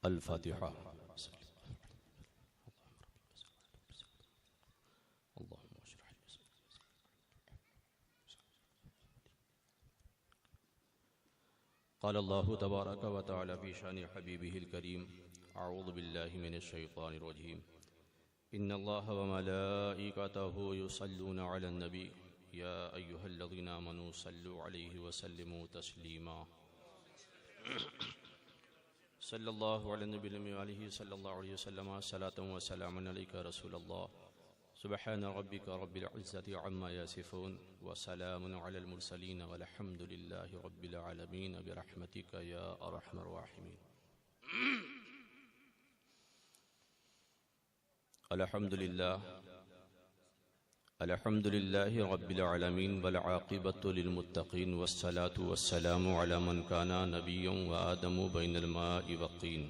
الفاتحة. قال الله تبارك وتعالى في شأن حبيبه الكريم: أعوذ بالله من الشيطان الرجيم. إن الله وملائكته يصلون على النبي يا أيها الذين آمنوا صلوا عليه وسلموا تسليما. صلى الله على النبي وآله صلى الله عليه وسلم. صلاة وسلام عليك رسول الله. سبحان ربك رب العزة عما يصفون وسلام على المرسلين والحمد لله رب العالمين برحمتك يا أرحم الراحمين. الحمد لله رب العالمين والعاقبة للمتقين والصلاة والسلام على من كان نبيا وآدم بين الماء والطين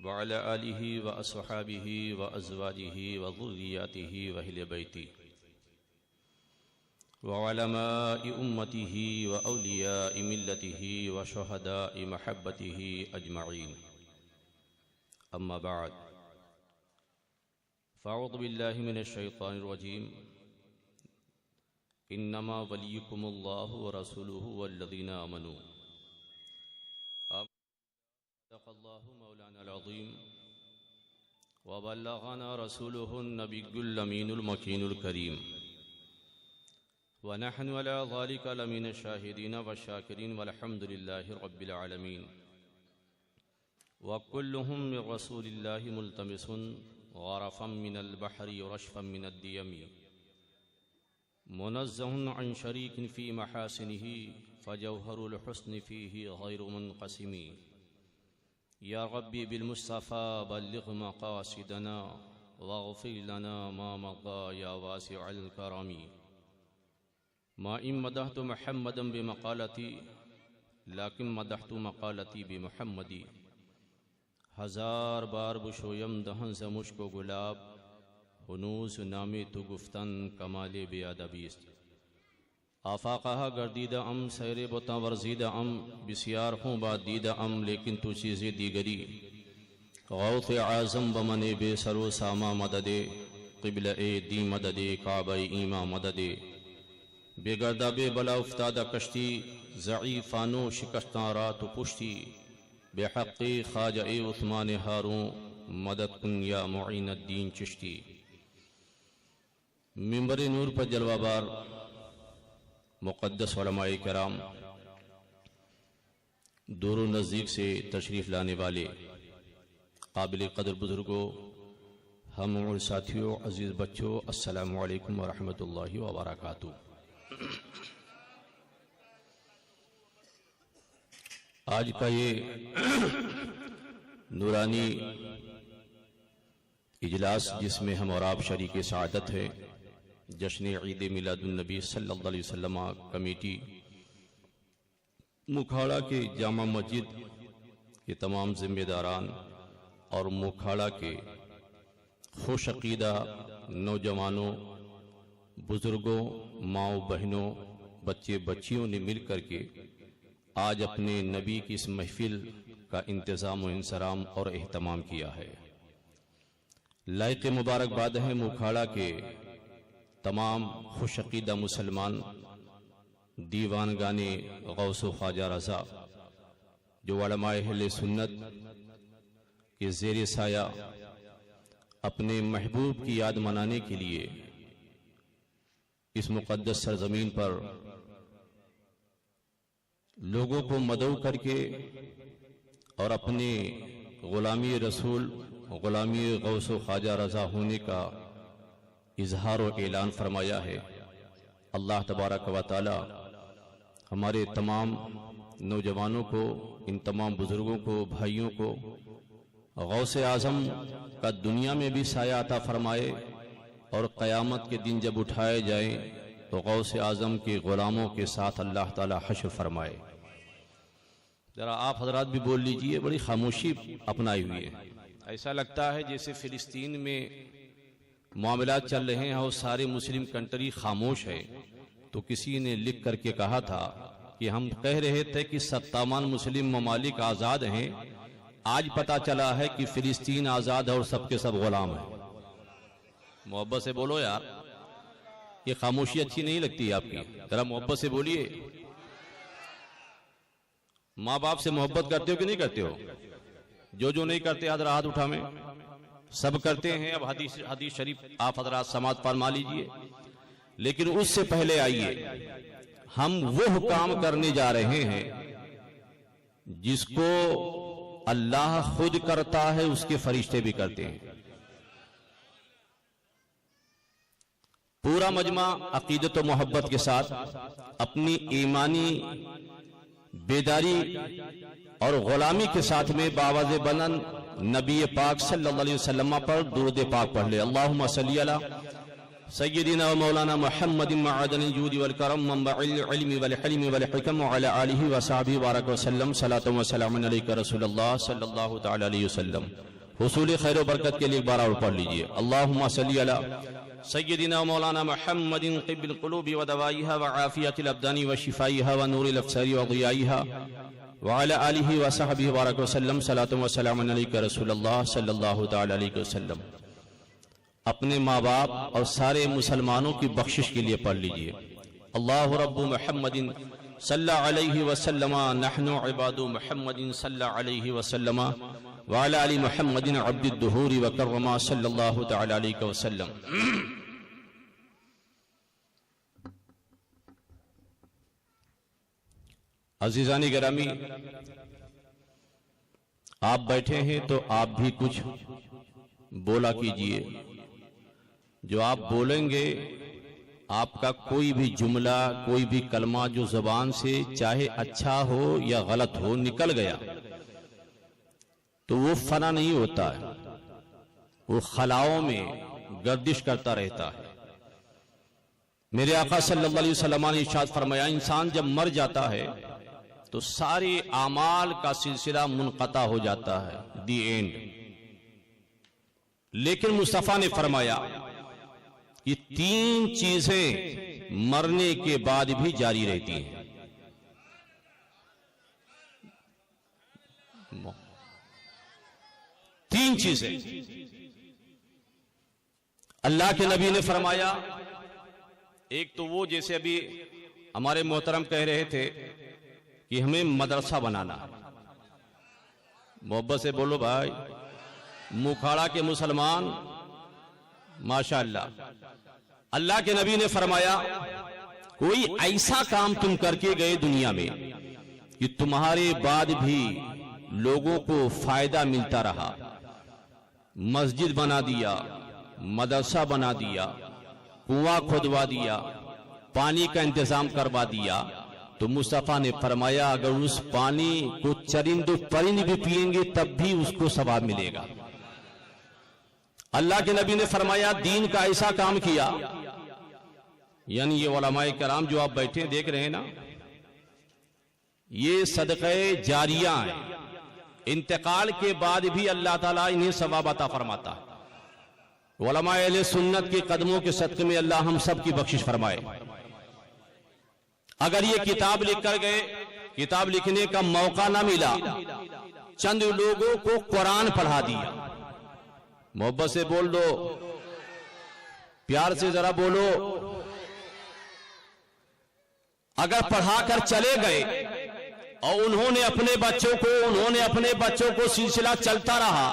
وعلى آله وأصحابه وأزواجه وذرياته وأهل بيته وعلماء أمته وأولياء ملته وشهداء محبته أجمعين. أما بعد، فأعوذ بالله من الشيطان الرجيم. إنما وليكم الله ورسوله والذين آمنوا. صدق الله مولانا العظيم وبلغنا رسوله النبي الأمين المكين الكريم، ونحن على ذلك لمن الشاهدين والشاكرين والحمد لله رب العالمين. وكلهم من رسول الله ملتمس غرفا من البحر ورشفا من الديم، منزه عن شريك في محاسنه فجوهر الحسن فيه غير منقسم. يا ربي بالمصطفى بلغ مقاصدنا واغفر لنا ما مضى يا واسع الكرم. ما إن مدحت محمدا بمقالتي لكن مدحت مقالتي بمحمد. ہزار بار بشویم دہن سے مشک و گلاب، ہنوز نامی تو گفتن کمال بے ادبیست. آفاقہ گردیدہ ام سیر بتاں ورزیدہ ام، بسیار ہوں بات دیدہ ام لیکن تو چیزیں دیگری. غوث اعظم بمن بے سر و ساما مددے، قبلہ دی مددے، کعبہ ایما مددے. بے گردہ بے بلا افتادہ کشتی، ضعیفانو شکستان رات و پشتی. بے حقی خواجہ عثمان ہاروں، مدد کن یا معین الدین چشتی. منبر نور پر جلوہ بار مقدس علماء کرام، دور و نزدیک سے تشریف لانے والے قابل قدر بزرگوں، ہم اور ساتھیوں، عزیز بچوں، السلام علیکم ورحمۃ اللہ وبرکاتہ. آج کا یہ نورانی اجلاس جس میں ہم اور آپ شریک سعادت ہے، جشن عید میلاد النبی صلی اللہ علیہ وسلم کمیٹی مکھاڑا کے جامع مسجد کے تمام ذمہ داران اور مکھاڑا کے خوش عقیدہ نوجوانوں، بزرگوں، ماؤں بہنوں، بچے بچیوں نے مل کر کے آج اپنے نبی کی اس محفل کا انتظام و انصرام اور اہتمام کیا ہے. لائق مبارکباد ہے مکھاڑا کے تمام خوش عقیدہ مسلمان دیوان گانے غوث و خواجہ رضا، جو علماء اہل سنت کے زیر سایہ اپنے محبوب کی یاد منانے کے لیے اس مقدس سرزمین پر لوگوں کو مدعو کر کے اور اپنے غلامی رسول، غلامی غوث و خواجہ رضا ہونے کا اظہار و اعلان فرمایا ہے. اللہ تبارک و تعالی ہمارے تمام نوجوانوں کو، ان تمام بزرگوں کو، بھائیوں کو غوث اعظم کا دنیا میں بھی سایہ عطا فرمائے، اور قیامت کے دن جب اٹھائے جائیں تو غوث اعظم کے غلاموں کے ساتھ اللہ تعالی حشر فرمائے. ذرا آپ حضرات بھی بول لیجئے، بڑی خاموشی اپنائی ہوئی ہے. ایسا لگتا ہے جیسے فلسطین میں معاملات چل رہے ہیں اور سارے مسلم کنٹری خاموش ہے. تو کسی نے لکھ کر کے کہا تھا کہ ہم کہہ رہے تھے کہ 57 مسلم ممالک آزاد ہیں، آج پتا چلا ہے کہ فلسطین آزاد ہے اور سب کے سب غلام ہیں. محبت سے بولو یار, یہ خاموشی اچھی نہیں لگتی آپ کی, ذرا محبت سے بولیے. ماں باپ سے محبت کرتے ہو کہ نہیں کرتے ہو؟ جو نہیں کرتے حضرات ہاتھ اٹھا میں. سب کرتے ہیں. اب حدیث شریف آپ حضرات سماعت فرما لیجئے. لیکن اس سے پہلے آئیے, ہم وہ کام کرنے جا رہے ہیں جس کو اللہ خود کرتا ہے, اس کے فرشتے بھی کرتے ہیں. پورا مجمع عقیدت و محبت کے ساتھ اپنی ایمانی بیداری اور غلامی کے ساتھ میں باواز بلند نبی پاک صلی اللہ علیہ وسلم پر درود پاک پڑھ لے. اللہم صلی علی سیدنا و مولانا محمد معدن الجود والکرم منبع العلم والحلم والحکم وعلى آلہ وصحبہ بارک وسلم. صلاۃ و سلام علیک رسول اللہ صلی اللہ تعالی علیہ وسلم. حصول خیر و برکت کے لیے ایک بار اور پڑھ لیجئے. اللہم صلی علی سیدنا و مولانا محمد طب القلوب ودوائها وعافیت الابدان وشفائها ونور الابصار وضیائها وعلى آلہ وصحبہ بارک وسلم. صلاۃ و سلام علیک رسول اللہ صلی اللہ تعالی علیہ وسلم. اپنے ماں باپ اور سارے مسلمانوں کی بخشش کے لیے پڑھ لیجئے. اللہ رب محمد صلی علیہ وسلم نحن عباد محمد صلی علیہ وسلم وعلى آل محمد عبد الدہور وکرما صلی اللہ تعالی علیہ وسلم. عزیزان گرامی, آپ بیٹھے ہیں تو آپ بھی کچھ بولا کیجئے. جو آپ بولیں گے, آپ کا کوئی بھی جملہ, کوئی بھی کلمہ جو زبان سے چاہے اچھا ہو یا غلط ہو نکل گیا تو وہ فنا نہیں ہوتا ہے, وہ خلاؤں میں گردش کرتا رہتا ہے. میرے آقا صلی اللہ علیہ وسلم نے ارشاد فرمایا, انسان جب مر جاتا ہے تو سارے اعمال کا سلسلہ منقطع ہو جاتا ہے, دی اینڈ. لیکن مصطفیٰ نے فرمایا یہ 3 چیزیں مرنے کے بعد بھی جاری رہتی ہیں. 3 چیزیں اللہ کے نبی نے فرمایا. ایک تو وہ جیسے ابھی ہمارے محترم کہہ رہے تھے کہ ہمیں مدرسہ بنانا. محبت سے بولو بھائی. مکھاڑا کے مسلمان ماشاءاللہ. اللہ کے نبی نے فرمایا کوئی ایسا کام تم کر کے گئے دنیا میں کہ تمہارے بعد بھی لوگوں کو فائدہ ملتا رہا. مسجد بنا دیا, مدرسہ بنا دیا, کنواں کھودوا دیا, پانی کا انتظام کروا دیا, تو مصطفیٰ نے فرمایا اگر اس پانی کو چرند و پرند بھی پئیں گے تب بھی اس کو ثواب ملے گا. اللہ کے نبی نے فرمایا دین کا ایسا کام کیا, یعنی یہ علماء کرام جو آپ بیٹھے دیکھ رہے ہیں نا, یہ صدقہ جاریہ ہیں. انتقال کے بعد بھی اللہ تعالیٰ انہیں ثواب عطا فرماتا ہے. علماء اہل سنت کے قدموں کے صدقے میں اللہ ہم سب کی بخشش فرمائے. اگر یہ کتاب لکھ کر گئے, کتاب لکھنے کا موقع نہ ملا, چند لوگوں کو قرآن پڑھا دیا. محبت سے بول دو, پیار سے ذرا بولو. اگر پڑھا کر چلے گئے اور انہوں نے اپنے بچوں کو سلسلہ چلتا رہا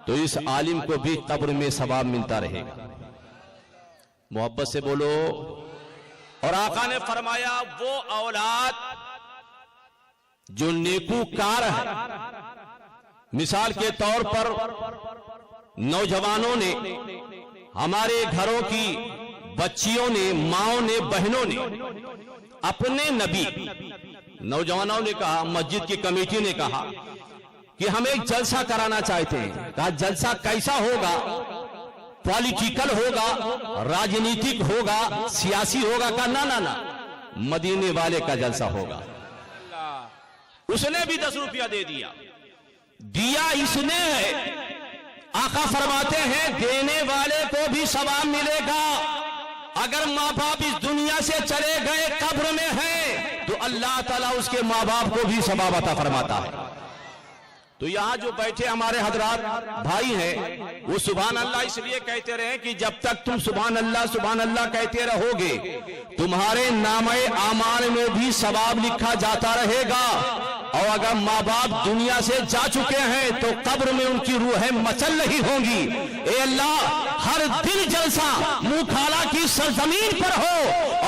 تو اس عالم کو بھی قبر میں ثواب ملتا رہے گا. محبت سے بولو. اور آقا نے فرمایا وہ اولاد جو نیکوکار ہے, مثال کے طور پر نوجوانوں نے, ہمارے گھروں کی بچیوں نے, ماؤں نے, بہنوں نے اپنے نبی, نوجوانوں نے کہا, مسجد کی کمیٹی نے کہا کہ ہم ایک جلسہ کرانا چاہتے ہیں. کہا جلسہ کیسا ہوگا؟ پولیٹیکل ہوگا, راجنیتک ہوگا, سیاسی ہوگا؟ کہا نا, مدینے والے کا جلسہ ہوگا. اس نے بھی 10 روپیہ دے دیا اس نے ہے. آقا فرماتے ہیں دینے والے کو بھی ثواب ملے گا. اگر ماں باپ اس دنیا سے چلے گئے قبر میں ہیں تو اللہ تعالیٰ اس کے ماں باپ کو بھی ثواب عطا فرماتا ہے. تو یہاں جو بیٹھے ہمارے حضرات بھائی ہیں وہ سبحان اللہ اس لیے کہتے رہے کہ جب تک تم سبحان اللہ کہتے رہو گے تمہارے نامہ اعمال میں بھی ثواب لکھا جاتا رہے گا، اور اگر ماں باپ دنیا سے جا چکے ہیں تو قبر میں ان کی روحیں مچل رہی ہوں گی۔ اے اللہ ہر دل جلسہ منہ کھالا کی سرزمین پر ہو،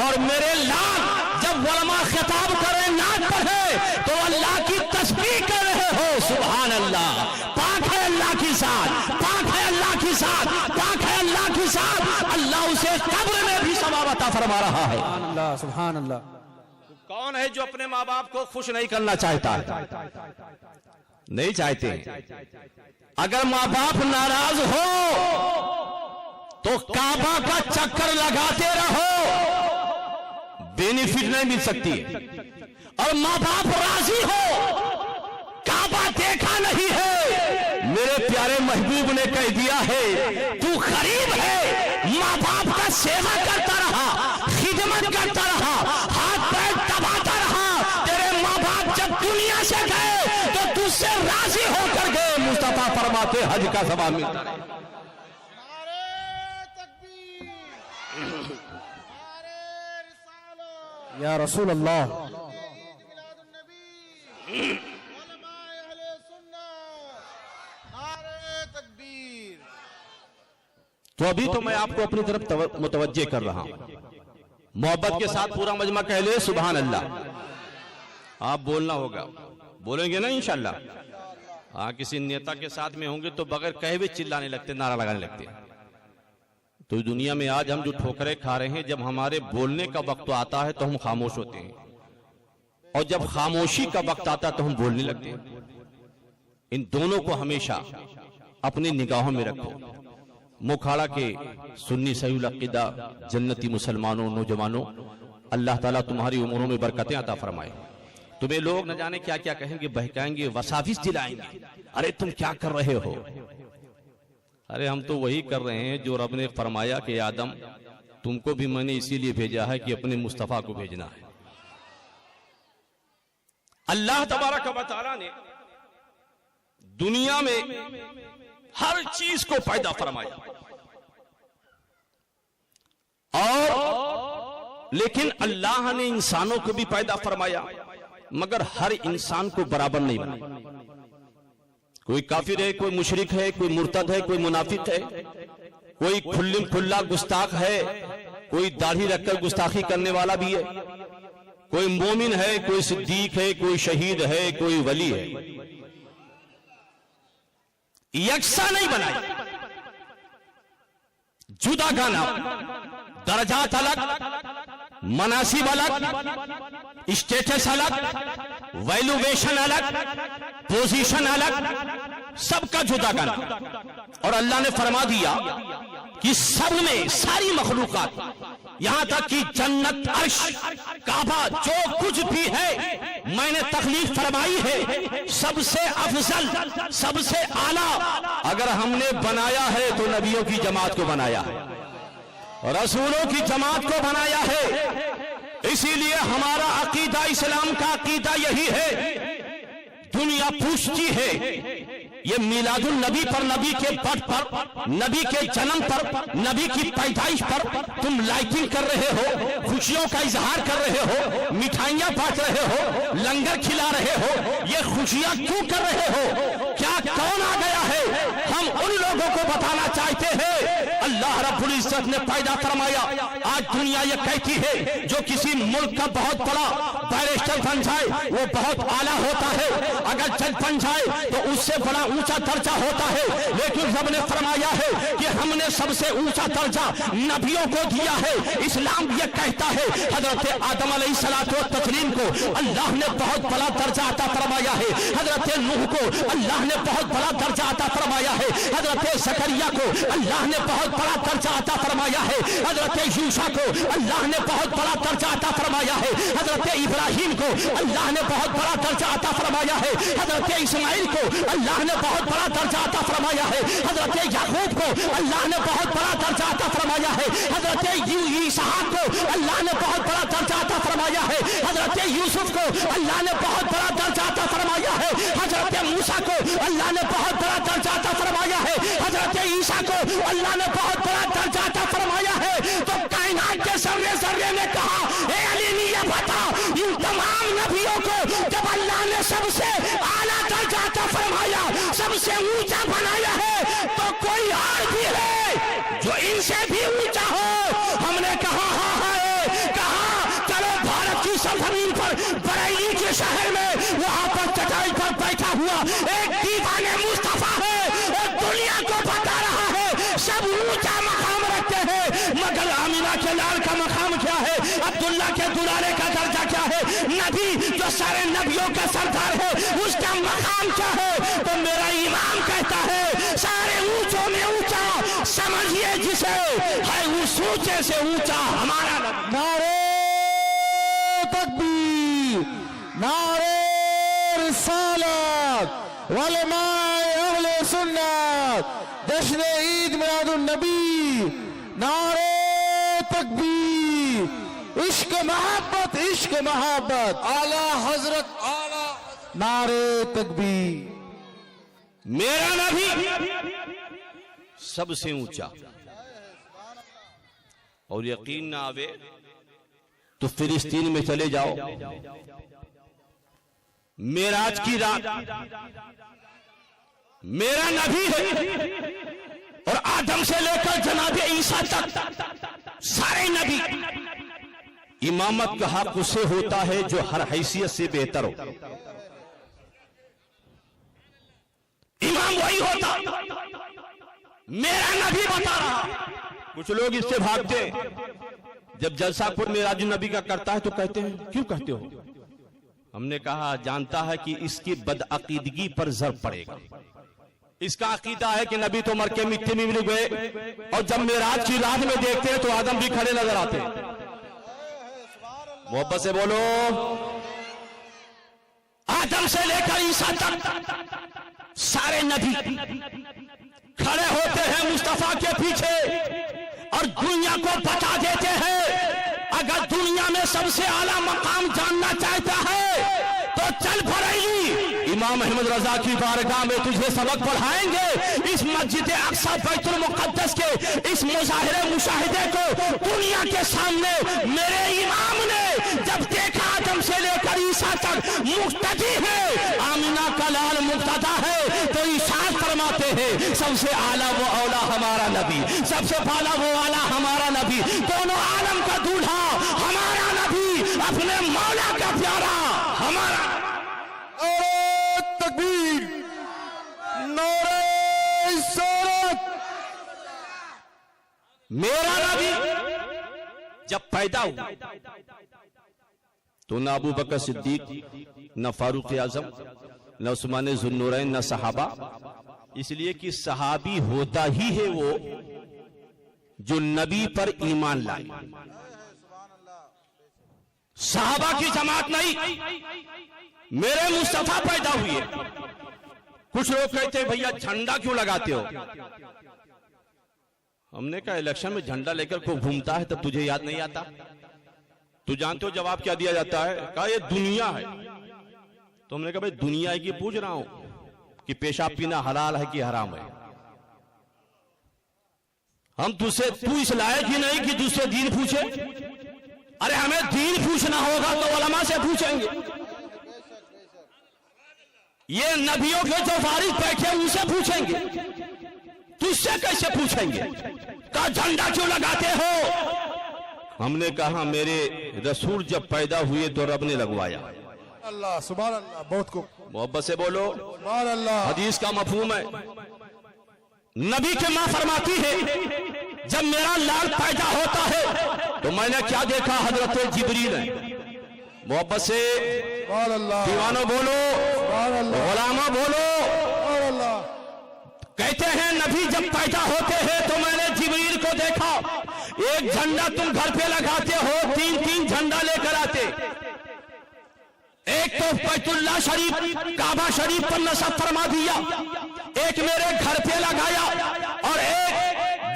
اور میرے لاکھ جب علماء خطاب کریں نعت پڑھے تو اللہ کی تسبیح کر رہے ہو۔ سبحان اللہ، پاک ہے اللہ کی ذات، پاک ہے اللہ کی ذات، پاک ہے اللہ کی ذات، اللہ اسے قبر میں بھی ثواب عطا فرما رہا ہے۔ سبحان اللہ، سبحان اللہ۔ کون ہے جو اپنے ماں باپ کو خوش نہیں کرنا چاہتا؟ نہیں چاہتے۔ اگر ماں باپ ناراض ہو تو کعبہ کا چکر لگاتے رہو، بینیفٹ نہیں مل سکتی۔ اور ماں باپ راضی ہو، کعبہ دیکھا نہیں ہے، میرے پیارے محبوب نے کہہ دیا ہے تو غریب ہے، ماں باپ کا سیوا کرتا رہا، خدمت کرتا رہا، ہاتھ پیر دباتا رہا، تیرے ماں باپ جب دنیا سے گئے تو تجھ سے راضی ہو کر گئے۔ مصطفیٰ فرماتے حج کا ثواب ملتا ہے۔ یا رسول اللہ۔ تو ابھی تو میں آپ کو اپنی طرف متوجہ کر رہا ہوں، محبت کے ساتھ پورا مجمع کہہ لے سبحان اللہ۔ آپ بولنا ہوگا، بولیں گے نا انشاءاللہ؟ ہاں، کسی نیتا کے ساتھ میں ہوں گے تو بغیر کہے ہوئے چلانے لگتے، نعرہ لگانے لگتے۔ تو دنیا میں آج ہم جو ٹھوکریں کھا رہے ہیں، جب ہمارے بولنے کا وقت آتا ہے تو ہم خاموش ہوتے ہیں، اور جب خاموشی کا وقت آتا ہے تو ہم بولنے لگتے ہیں۔ ان دونوں کو ہمیشہ اپنی نگاہوں میں رکھو۔ موکھاڑا کے سنی صحیح العقیدہ جنتی مسلمانوں، نوجوانوں، اللہ تعالیٰ تمہاری عمروں میں برکتیں عطا فرمائے۔ تمہیں لوگ نہ جانے کیا کیا کہیں گے، بہکائیں گے، وساوس دلائیں گے، ارے تم کیا کر رہے ہو؟ ارے ہم تو وہی کر رہے ہیں جو رب نے فرمایا کہ آدم تم کو بھی میں نے اسی لیے بھیجا ہے کہ اپنے مصطفیٰ کو بھیجنا ہے۔ اللہ تبارک و تعالیٰ نے دنیا میں ہر چیز کو پیدا فرمایا، اور لیکن اللہ نے انسانوں کو بھی پیدا فرمایا، مگر ہر انسان کو برابر نہیں بنا۔ کوئی کافر ہے، کوئی مشرک ہے، کوئی مرتد ہے، کوئی منافق ہے، کوئی کھلم کھلا گستاخ ہے، کوئی داڑھی رکھ کر گستاخی کرنے والا بھی ہے، کوئی مومن ہے، کوئی صدیق ہے، کوئی شہید ہے، کوئی ولی ہے۔ یکساں نہیں بنائی، جدا گانا، درجات الگ، مناسب الگ، اسٹیٹس الگ، ویلویشن الگ، پوزیشن الگ، سب کا جدا گانا۔ اور اللہ نے فرما دیا کہ سب میں ساری مخلوقات، یہاں تک کہ جنت، عرش، کعبہ، جو کچھ بھی ہے میں نے تخلیق فرمائی ہے، سب سے افضل، سب سے اعلیٰ اگر ہم نے بنایا ہے تو نبیوں کی جماعت کو بنایا ہے، رسولوں کی جماعت کو بنایا ہے۔ اسی لیے ہمارا عقیدہ، اسلام کا عقیدہ یہی ہے۔ دنیا پوچھتی ہے یہ میلاد النبی پر، نبی کے برتھ پر، نبی کے جنم پر، نبی کی پیدائش پر تم لائٹنگ کر رہے ہو، خوشیوں کا اظہار کر رہے ہو، مٹھائیاں بانٹ رہے ہو، لنگر کھلا رہے ہو، یہ خوشیاں کیوں کر رہے ہو؟ کیا کون آ گیا ہے؟ ہم ان لوگوں کو بتانا چاہتے ہیں اللہ رب العزت نے پیدا فرمایا۔ آج دنیا یہ کہتی ہے جو کسی ملک کا بہت بڑا بیرسٹر بن جائے وہ بہت اعلیٰ ہوتا ہے، اگر جج بن جائے تو اس سے بڑا اونچا درجہ ہوتا ہے، لیکن رب نے فرمایا ہے کہ ہم نے سب سے اونچا درجہ نبیوں کو دیا ہے۔ اسلام یہ کہتا ہے حضرت آدم علیہ السلام کو اللہ نے بہت بڑا درجہ عطا فرمایا ہے، حضرت نوح کو اللہ نے بہت بڑا درجہ عطا فرمایا ہے، حضرت زکریا کو اللہ نے بہت بڑا درجہ عطا فرمایا ہے، حضرت یوشع کو اللہ نے بہت بڑا درجہ عطا فرمایا ہے، حضرت ابراہیم کو اللہ نے بہت بڑا درجہ عطا فرمایا ہے، حضرت اسماعیل کو اللہ نے بہت بڑا درجہ عطا فرمایا ہے، حضرت یعقوب کو اللہ نے بہت بڑا درجہ عطا فرمایا ہے، حضرت اسحاق کو اللہ نے بہت بڑا درجہ عطا فرمایا ہے، حضرت یوسف کو اللہ نے بہت بڑا درجہ عطا فرمایا ہے، حضرت موسیٰ کو اللہ نے بہت بڑا درجہ عطا فرمایا ہے, حضرت عیسیٰ کو اللہ نے بہت بڑا درجہ عطا فرمایا ہے, تو کائنات کے ذرے ذرے نے کہا اے علی یہ بتا ان تمام نبیوں کو جب اللہ نے سب سے اعلیٰ درجہ عطا فرمایا, سب سے اونچا بنایا ہے, تو کوئی اور بھی ہے جو ان سے بھی اونچا ہو؟ ہم نے کہا ہاں ہے. کہا چلو بھارت کی سرزمین پر بریلی کے شہر میں وہاں پر چٹائی پر بیٹھا ہوا ایک دیوانے مصطفیٰ ہے, اور دنیا کو بتا رہا ہے سب اونچا مقام رکھتے ہیں, مگر آمینہ کے لال کا مقام کیا ہے, عبداللہ کے دلالے کا درجہ کیا ہے, نبی جو سارے نبیوں کا سردار ہے اس کا مقام کیا ہے؟ تو میرا امام کہتا ہے سارے اونچوں میں اونچا سمجھیے جسے ہے اس اونچے سے اونچا ہمارا نبی. نعرہ تکبیر, نعرہ رسالت, علماء اہل سنت, جشن عید میلاد النبی, نعرہ تکبیر, عشق محبت, عشق محبت, اعلی حضرت, اعلی نعرہ تکبیر. میرا نبی سب سے اونچا, اور یقین نہ آوے تو فلسطین میں چلے جاؤ, معراج کی رات میرا نبی ہے, اور آدم سے لے کر جناب عیسیٰ تک سارے نبی. امامت کا حق اسے ہوتا ہے جو ہر حیثیت سے بہتر ہو, امام وہی ہوتا. میرا نبی بتا رہا. کچھ لوگ اس سے بھاگتے, جب جلسہ پر معراج النبی کا کرتا ہے تو کہتے ہیں کیوں کہتے ہو؟ ہم نے کہا جانتا ہے کہ اس کی بدعقیدگی پر ضرب پڑے گا. اس کا عقیدہ ہے کہ نبی تو مر کے مٹی میں مل گئے, اور جب معراج کی رات میں دیکھتے ہیں تو آدم بھی کھڑے نظر آتے ہیں. محبت سے بولو. آدم سے لے کر عیسیٰ تک سارے نبی کھڑے ہوتے ہیں مصطفیٰ کے پیچھے, اور دنیا کو بتا دیتے ہیں اگر دنیا میں سب سے اعلیٰ مقام جاننا چاہتا ہے تو چل بریلی, امام احمد رضا کی بارگاہ میں تجھے سبق پڑھائیں گے. اس مسجد اقصی بیت المقدس کے اس مظاہرے مشاہدے کو دنیا کے سامنے میرے امام نے جب دیکھا آدم سے لے کر عیسیٰ تک مقتدی ہے, آمینہ کا لال مقتدا ہے, تو ارشاد فرماتے ہیں سب سے اعلیٰ وہ اولا ہمارا نبی, سب سے بالا وہ اعلیٰ ہمارا نبی, دونوں عالم کا دولہا ہمارا نبی, اپنے مولا کا پیارا ہمارا. نعرہ تکبیر, نعرہ رسالت. میرا نبی جب پیدا ہوا تو نہ ابو بکر صدیق, نہ فاروق اعظم, نہ عثمان ذو النورین, نہ صحابہ. اس لیے کہ صحابی ہوتا ہی ہے وہ جو نبی پر ایمان لائے. صحابہ کی جماعت نہیں, میرے مصطفیٰ پیدا ہوئے. کچھ لوگ کہتے ہیں بھیا جھنڈا کیوں لگاتے ہو؟ ہم نے کہا الیکشن میں جھنڈا لے کر کوئی گھومتا ہے تب تجھے یاد نہیں آتا؟ تو جانتے ہو جواب کیا دیا جاتا ہے؟ کہا یہ دنیا ہے. تو ہم نے کہا بھائی دنیا کی پوچھ رہا ہوں کہ پیشاب پینا حلال ہے کہ حرام ہے. ہم تو اس لائق ہی نہیں کہ دوسرے دین پوچھے. ارے ہمیں دین پوچھنا ہوگا تو علماء سے پوچھیں گے. یہ نبیوں کے جو وارث بیٹھے ان سے پوچھیں گے, تجھ سے کیسے پوچھیں گے؟ کہا جھنڈا کیوں لگاتے ہو؟ ہم نے کہا میرے رسول جب پیدا ہوئے تو رب نے لگوایا. اللہ سبحان اللہ, بہت کو محبت سے بولو. سبحان اللہ. حدیث کا مفہوم ہے, نبی کے ماں فرماتی ہے جب میرا لال پیدا ہوتا ہے تو میں نے کیا دیکھا؟ حضرت جبریل ہے. محبت سے سبحان اللہ, دیوانوں بولو, سبحان اللہ, غلاموں بولو. سبحان اللہ. کہتے ہیں نبی جب پیدا ہوتے ہیں تو میں نے جبریل کو دیکھا, ایک جھنڈا تم گھر پہ لگاتے ہو, تین جھنڈا لے کر آتے. ایک تو بیت اللہ شریف کعبہ شریف پر نصب فرما دیا, ایک میرے گھر پہ لگایا, اور ایک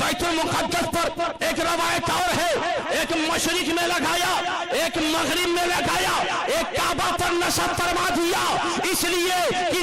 بیت المقدس پر. ایک روایت اور ہے ایک مشرق میں لگایا, ایک مغرب میں لگایا, ایک کعبہ پر نصب فرما دیا. اس لیے کہ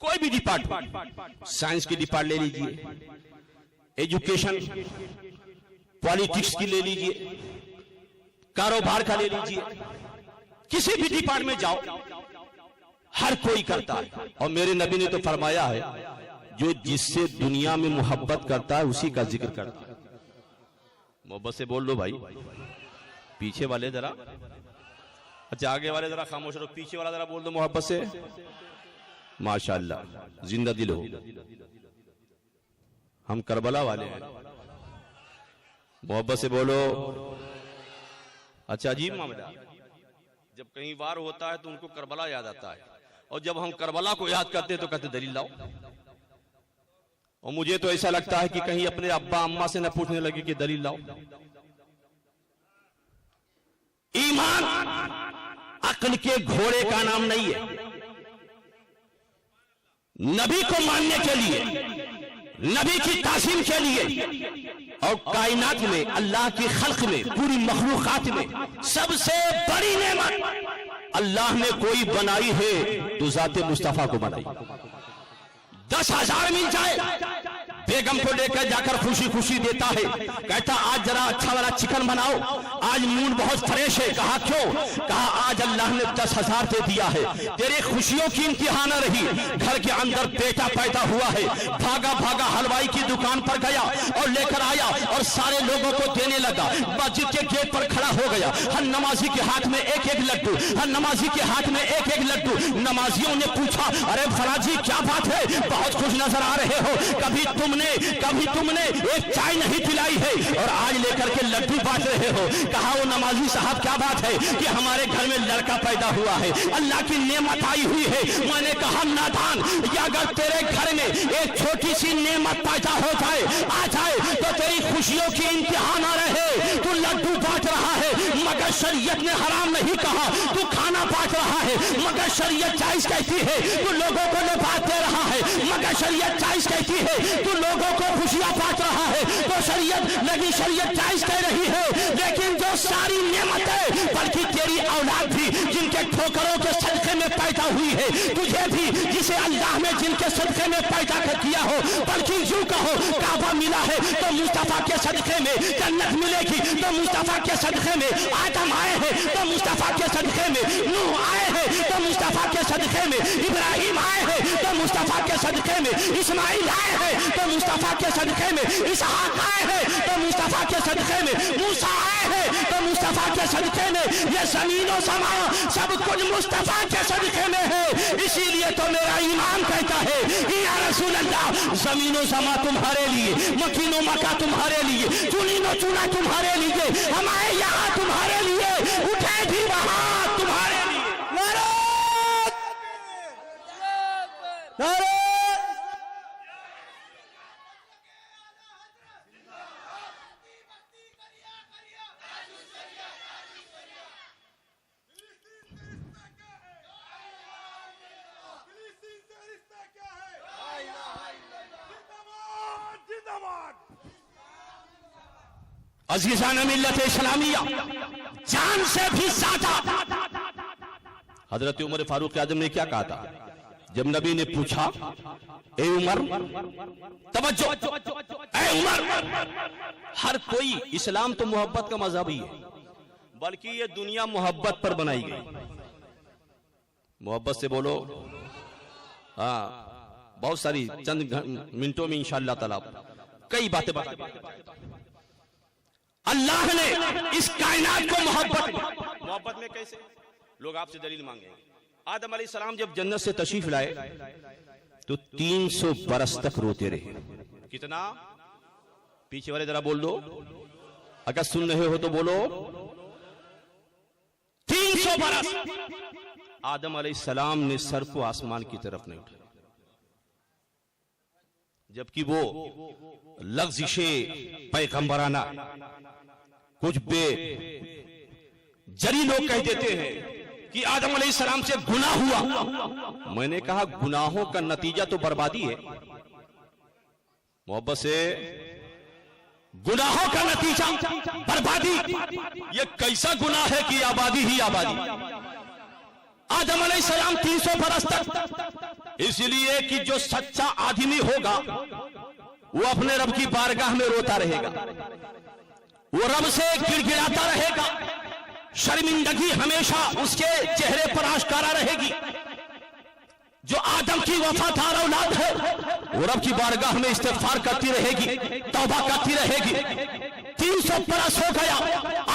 کوئی بھی ڈپارٹمنٹ، سائنس کی ڈپارٹ لے لیجئے، ایجوکیشن، پالیٹکس کی لے لیجئے، کاروبار کا لے لیجئے، کسی بھی ڈپارٹ میں جاؤ ہر کوئی کرتا ہے. اور میرے نبی نے تو فرمایا ہے جو جس سے دنیا میں محبت کرتا ہے اسی کا ذکر کرتا ہے. محبت سے بول لو بھائی. پیچھے والے ذرا، اچھا آگے والے ذرا خاموش رہو، پیچھے والا ذرا بول دو محبت سے. ماشاءاللہ زندہ دل ہو. ہم کربلا والے ہیں. محبت سے بولو. اچھا عجیب معاملہ، جب کہیں وار ہوتا ہے تو ان کو کربلا یاد آتا ہے، اور جب ہم کربلا کو یاد کرتے تو کہتے دلیل لاؤ. اور مجھے تو ایسا لگتا ہے کہ کہیں اپنے ابا اماں سے نہ پوچھنے لگے کہ دلیل لاؤ. ایمان عقل کے گھوڑے کا نام نہیں ہے. نبی کو ماننے کے لیے، نبی کی تعظیم کے لیے، اور کائنات میں اللہ کی خلق میں پوری مخلوقات میں سب سے بڑی نعمت اللہ نے کوئی بنائی ہے تو ذات مصطفیٰ کو بنائی. 10,000 مل جائے بیگم کو لے کر جا کر خوشی خوشی دیتا ہے، کہتا آج ذرا اچھا والا چکن بناؤ، آج مون بہت فریش ہے. کہا کیوں؟ کہا آج اللہ نے 10,000 دے دیا ہے، تیرے خوشیوں کی انتہا نہ رہی. گھر کے اندر بیٹا پیدا ہوا ہے، بھاگا بھاگا حلوائی کی دکان پر گیا اور لے کر آیا اور سارے لوگوں کو دینے لگا. مسجد کے گیٹ پر کھڑا ہو گیا، ہر نمازی کے ہاتھ میں ایک ایک لڈو، ہر نمازی کے ہاتھ میں ایک ایک لڈو. نمازیوں نے پوچھا ارے فلاں جی کیا بات ہے، بہت خوش نظر آ رہے ہو، کبھی تم نے ایک چائے نہیں پلائی ہے اور آج لے کر کے لڈو بانٹ رہے ہو. کہا وہ نمازی صاحب کیا بات ہے کہ ہمارے گھر میں لڑکا پیدا ہوا ہے، اللہ کی نعمت آئی ہوئی ہے. میں نے کہا نادان، یا اگر تیرے گھر میں ایک چھوٹی سی نعمت پیدا ہو جائے آ جائے تو تیری خوشیوں کی انتہا نہ رہے. تو لڈو بانٹ رہا ہے مگر شریعت نے حرام نہیں کہا. تو کھانا بانٹ رہا ہے مگر شریعت جائز کہتی ہے. تو لوگوں کو لباس دے رہا ہے مگر شریعت جائز کہتی ہے. تو لوگوں کو خوشیاں بانٹ رہا ہے تو شریعت جائز کہہ رہی ہے. لیکن جو ساری نعمتیں بلکہ تیری اولاد بھی جن کے ٹھوکروں کے صدقے میں پیدا ہوئی ہے، تجھے بھی جسے اللہ نے جن کے صدقے میں پیدا کیا ہو، بلکہ یوں کہو کعبہ ملا ہے تو مصطفیٰ کے صدقے میں، جنت ملے گی تو مصطفیٰ کے صدقے میں، آدم آئے ہیں تو مصطفیٰ کے صدقے میں، نوح آئے ہیں تو مصطفیٰ کے صدقے میں، ابراہیم آئے ہیں تو مصطفیٰ کے صدقے میں، اسماعیل آئے ہیں تو مصطفیٰ کے صدقے میں، اسحاق آئے ہیں تو مصطفیٰ کے صدقے میں، موسیٰ آئے ہیں تو مصطفیٰ کے صدقے میں. یہ زمین و سما سب کچھ مصطفیٰ کے صدقے میں ہے. اسی لیے تو میرا ایمان کہتا ہے یا رسول اللہ زمین و سما تمہارے لیے، مکین و مکہ تمہارے لیے، چنین و چنا تمہارے لیے، ہمارے یہاں تمہارے لیے، اٹھے بھی وہاں تمہارے لیے. عزیزان ملت اسلامیہ، جان سے بھی زیادہ حضرت عمر فاروق اعظم نے کیا کہا تھا جب نبی نے پوچھا اے عمر، توجہ، اے عمر، ہر کوئی، اسلام تو محبت کا مذہب ہی ہے بلکہ یہ دنیا محبت پر بنائی گئی. محبت سے بولو. ہاں بہت ساری چند منٹوں میں انشاءاللہ تعالی کئی باتیں بتا. اللہ نے اس کائنات کو محبت میں کیسے؟ لوگ آپ سے دلیل مانگیں. آدم علیہ السلام جب جنت سے تشریف لائے تو 300 برس تک روتے رہے. کتنا؟ پیچھے والے ذرا بول دو، اگر سن رہے ہو تو بولو. 300 برس آدم علیہ السلام نے سر کو آسمان کی طرف نہیں اٹھایا، جبکہ وہ لغزشیں پیغمبرانہ کچھ بے جری لوگ کہہ دیتے ہیں کہ آدم علیہ السلام سے گناہ ہوا. میں نے کہا گناہوں کا نتیجہ تو بربادی ہے. محبت سے، گناہوں کا نتیجہ بربادی. یہ کیسا گناہ ہے کہ آبادی ہی آبادی. آدم علیہ السلام 300 برس تک اس لیے کہ جو سچا آدمی ہوگا وہ اپنے رب کی بارگاہ میں روتا رہے گا, وہ رب سے گڑ گڑاتا رہے گا, شرمندگی ہمیشہ اس کے چہرے پر آشکارا رہے گی. جو آدم کی وفادار اولاد ہے وہ رب کی بارگاہ میں استغفار کرتی رہے گی, توبہ کرتی رہے گی. 300 برس ہو گیا,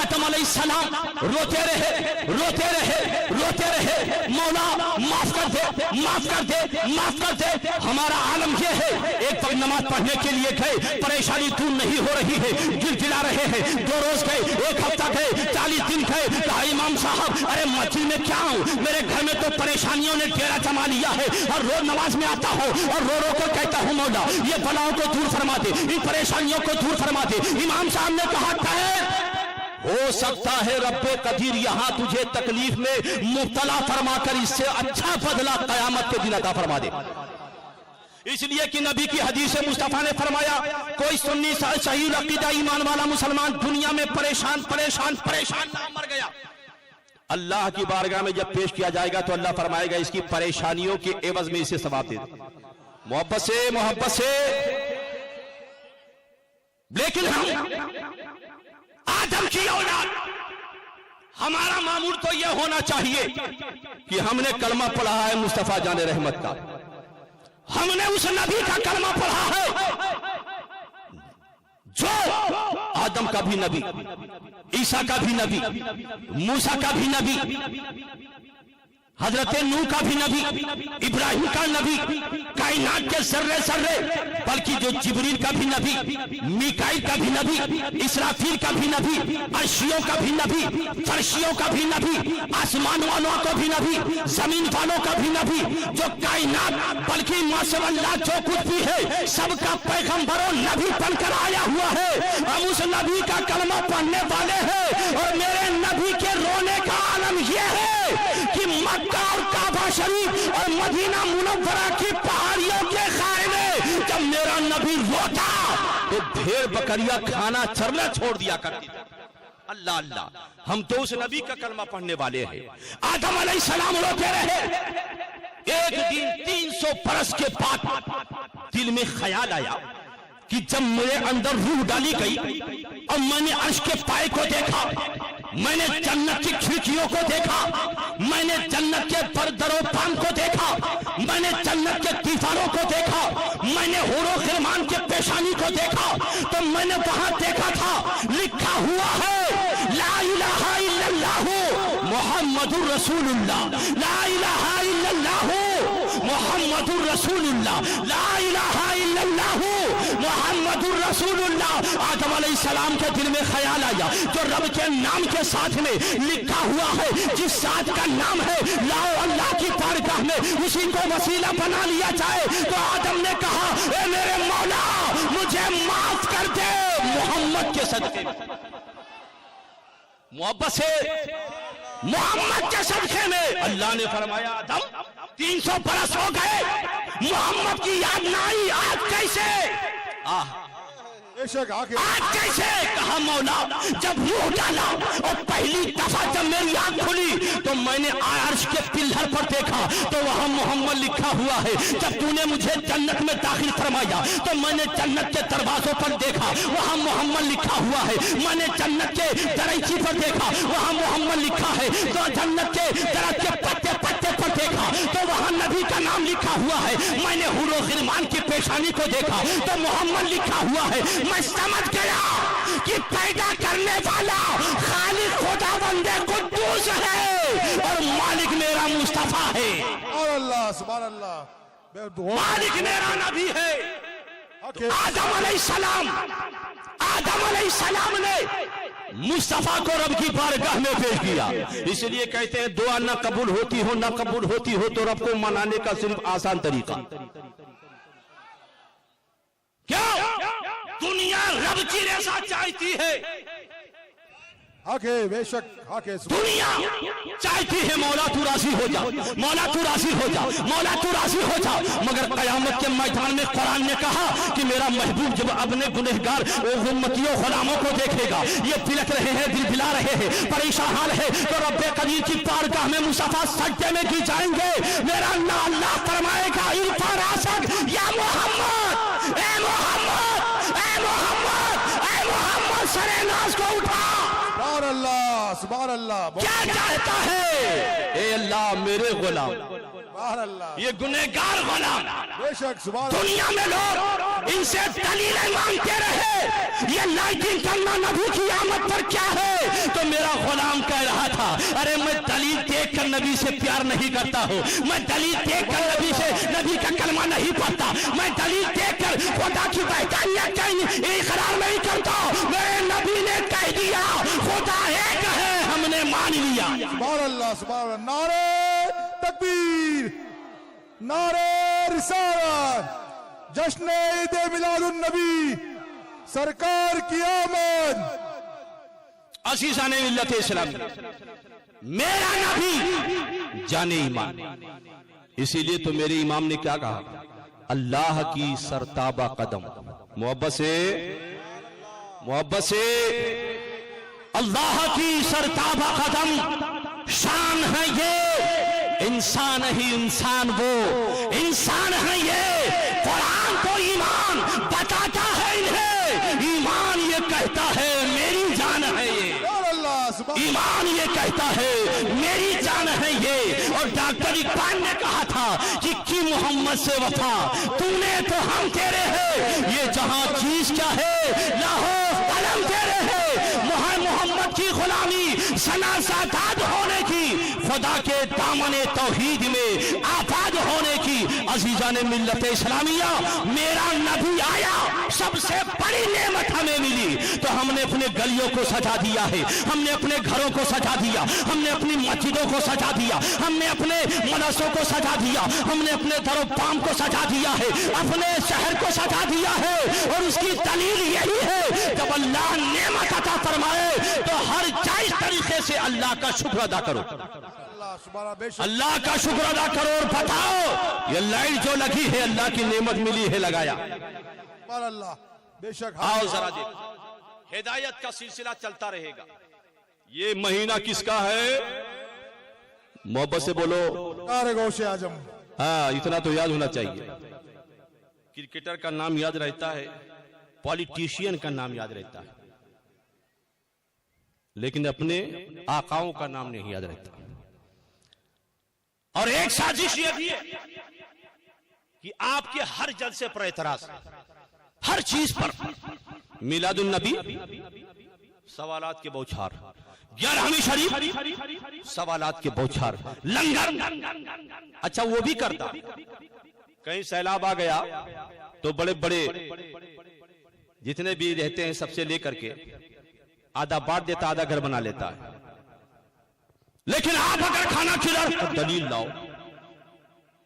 آدم علیہ السلام روتے رہے روتے رہے روتے رہے, مولا معاف کر دے معاف کر دے معاف کر دے. ہمارا عالم یہ ہے, ایک وقت نماز پڑھنے کے لیے گئے, پریشانی دور نہیں ہو رہی ہے, گر گڑا رہے ہیں. 2 روز گئے, 1 ہفتہ گئے, 40 دن گئے. کہا امام صاحب ارے مسجد میں کیا ہوں, میرے گھر میں تو پریشانیوں نے ڈیرا جما لیا ہے, اور روز نماز میں آتا ہوں اور رو رو کر کہتا ہوں مولا یہ بلاؤں کو دور فرما دے, ان پریشانیوں کو دور فرما دے. امام صاحب نے کہا ہو سکتا ہے رب قدیر یہاں تجھے تکلیف میں مبتلا فرما کر اس سے اچھا بدلہ قیامت کے دن عطا فرما دے. اس لیے کہ نبی کی حدیث مصطفیٰ نے فرمایا کوئی سنی صحیح العقیدہ ایمان والا مسلمان دنیا میں پریشان پریشان پریشان نہ مر گیا, اللہ کی بارگاہ میں جب پیش کیا جائے گا تو اللہ فرمائے گا اس کی پریشانیوں کے عوض میں اسے ثواب دے دے. محبت سے لیکن ہم آدم کی اولاد, ہمارا معمول تو یہ ہونا چاہیے کہ ہم نے کلمہ پڑھا ہے مصطفیٰ جان رحمت کا, ہم نے اس نبی کا کلمہ پڑھا ہے جو آدم کا بھی نبی, عیسیٰ کا بھی نبی, موسیٰ کا بھی نبی, حضرت نوح کا بھی نبی, ابراہیم کا نبی, کائنات کے ذرے ذرے, بلکہ جو جبریل کا بھی نبی, میکائیل کا بھی نبی, اسرافیل کا بھی نبی, عرشیوں کا بھی نبی, فرشیوں کا بھی نبی, آسمان والوں کا بھی نبی, زمین والوں کا بھی نبی, جو کائنات بلکہ ماشاء اللہ جو کچھ بھی ہے سب کا پیغمبر و نبی بن کر آیا ہوا ہے. ہم اس نبی کا کلمہ پڑھنے والے ہیں, اور میرے نبی کے رونے کا عالم یہ ہے کہ مکہ اور کعبہ شریف اور مدینہ منورہ کی پہاڑیوں کے خائے میں جب میرا نبی روتا تو بھیڑ بکریاں کھانا چرنا چھوڑ دیا کرتی تھی. اللہ اللہ, ہم تو اس نبی کا کلمہ پڑھنے والے ہیں. آدم علیہ السلام روتے رہے, ایک دن 300 برس کے بعد دل میں خیال آیا کہ جب میرے اندر روح ڈالی گئی اور میں نے عرش کے پائے کو دیکھا, میں نے جنت کی کھڑکیوں کو دیکھا, میں نے جنت کے پردر و پان کو دیکھا, میں نے جنت کے دیواروں کو دیکھا, میں نے حور و غلمان کے پیشانی کو دیکھا, تو میں نے وہاں دیکھا تھا لکھا ہوا ہے لا الہ الا اللہ محمد الرسول اللہ, لا الہ الا اللہ محمد الرسول اللہ, لا الہ الا اللہ محمد الرسول اللہ. آدم علیہ السلام کے دل میں خیال آیا جو رب کے نام کے ساتھ میں لکھا ہوا ہے, جس ذات کا نام ہے لاؤ اللہ کی بارگاہ میں اسی کو وسیلہ بنا لیا جائے. تو آدم نے کہا اے میرے مولا مجھے معاف کر دے محمد کے صدقے میں, محبت سے محمد کے صدقے میں. اللہ نے فرمایا آدم 300 برس ہو گئے, محمد کی یاد نہ آئی, آج کیسے آج کیسے؟ کہا مولا جب روح ڈالا اور پہلی دفعہ جب میری آنکھ کھلی تو میں نے عرش کے پلر پر دیکھا تو وہاں محمد لکھا ہوا ہے. جب تو نے مجھے جنت میں داخل فرمایا تو میں نے جنت کے دروازوں پر دیکھا, وہاں محمد لکھا ہوا ہے. میں نے جنت کے درائچی پر دیکھا, وہاں محمد لکھا ہے. تو جنت کے درخت کے پتے پتے پر دیکھا تو وہاں نبی کا نام لکھا ہوا ہے. میں نے حور و غلمان کی پیشانی کو دیکھا تو محمد لکھا ہوا ہے. میں سمجھ گیا کہ پیدا کرنے والا خالق خداوند قدوس ہے اور مالک میرا مصطفیٰ ہے. اللہ سبحان اللہ, مالک میرا نبی ہے. آدم علیہ السلام نے مصطفیٰ کو رب کی بارگاہ میں پیش کیا. اس لیے کہتے ہیں دعا نہ قبول ہوتی ہو نہ قبول ہوتی ہو تو رب کو منانے کا صرف آسان طریقہ کیا؟ دنیا رب کی رضا چاہتی ہے, حق ہے بے شک حق ہے دنیا چاہتی ہے مولا تو راضی ہو جا، مولا تو راضی ہو جا، مولا تو راضی ہو جا، مگر قیامت کے میدان میں قرآن نے کہا کہ میرا محبوب جب اپنے گنہگار امتیوں غلاموں کو دیکھے گا، یہ بلک رہے ہیں، دل بلا رہے ہیں، پریشان حال ہے، تو رب کریم کی بارگاہ میں مصطفیٰ سجدے میں گر جائیں گے، میرا اللہ فرمائے گا ارفع راسک یا محمد، اے محمد، اے محمد، اے محمد، سر ناز کو اٹھا۔ سبحان اللہ سبحان اللہ کیا چاہتا ہے؟ اے اللہ میرے غلام، سبحان اللہ یہ گنہگار غلام، بے شک سبحان اللہ دنیا میں لوگ ان سے دلیلیں مانگتے رہے، یہ لائٹنگ کرنا نبی کی آمد پر کیا ہے؟ تو میرا غلام کہہ رہا تھا ارے میں دلیل دیکھ کر نبی سے پیار نہیں کرتا ہوں، میں دلیل دیکھ کر نبی کا کلمہ نہیں پڑھتا، میں دلیل دیکھ کر خدا کی وحدانیت کا اقرار نہیں کرتا، میرے نبی نے کہہ دیا خدا ایک ہے، ہم نے مان لیا۔ سبحان اللہ سبحان اللہ، نعرہ تکبیر، نعرہ رسالت، جشن عید میلاد النبی، سرکار کی آمد۔ عزیزان ملت اسلام، میرا نبی جان ایمان، اسی لیے تو میرے امام نے کیا کہا؟ اللہ کی سرتابہ قدم، محبت سے اللہ کی سرتابہ قدم، شان ہے یہ، انسان ہی انسان وہ، انسان ہے یہ، قرآن تو ایمان بتاتا ہے انہیں، ایمان یہ کہتا ہے میری جان ہے یہ، ایمان یہ کہتا ہے میری جان ہے یہ۔ اور ڈاکٹر اقبال نے کہا تھا کہ کی محمد سے وفا تو نے تو ہم تیرے ہیں، یہ جہاں چیز کیا ہے لاہو قلم تیرے ہے، محمد کی غلامی ثنا سادات ہونے کی، خدا کے دامن توحید میں آباد ہونے کی۔ عزیزان ملت اسلامیہ، میرا نبی آیا، سب سے بڑی نعمت ہمیں ملی، تو ہم نے اپنے گلیوں کو سجا دیا ہے، ہم نے اپنے گھروں کو سجا دیا، ہم نے اپنی مسجدوں کو سجا دیا، ہم نے اپنے مدرسوں کو سجا دیا، ہم نے اپنے در و بام کو سجا دیا ہے، اپنے شہر کو سجا دیا ہے، اور اس کی دلیل یہی ہے جب اللہ نعمت عطا فرمائے تو ہر جائز طریقے سے اللہ کا شکر ادا کرو، اللہ کا شکر ادا کرو، اور بتاؤ یہ لائٹ جو لگی ہے اللہ کی نعمت ملی ہے، لگایا۔ اللہ بے شک، آؤ ذرا دیکھ، ہدایت کا سلسلہ چلتا رہے گا۔ یہ مہینہ کس کا ہے؟ محبت سے بولو، غوث اعظم۔ ہاں اتنا تو یاد ہونا چاہیے، کرکٹر کا نام یاد رہتا ہے، پولیٹیشین کا نام یاد رہتا ہے، لیکن اپنے آقاؤں کا نام نہیں یاد رہتا۔ اور ایک سازش یہ بھی ہے کہ آپ کے ہر جلسے پر اعتراض، ہر چیز پر میلاد النبی، سوالات کے بوچھار، 11ویں شریف، سوالات کے بوچھار، لنگر، اچھا وہ بھی کرتا، کہیں سیلاب آ گیا تو بڑے بڑے جتنے بھی رہتے ہیں سب سے لے کر کے آدھا بانٹ دیتا، آدھا گھر بنا لیتا ہے، لیکن آپ اگر کھانا کھلا دلیل لاؤ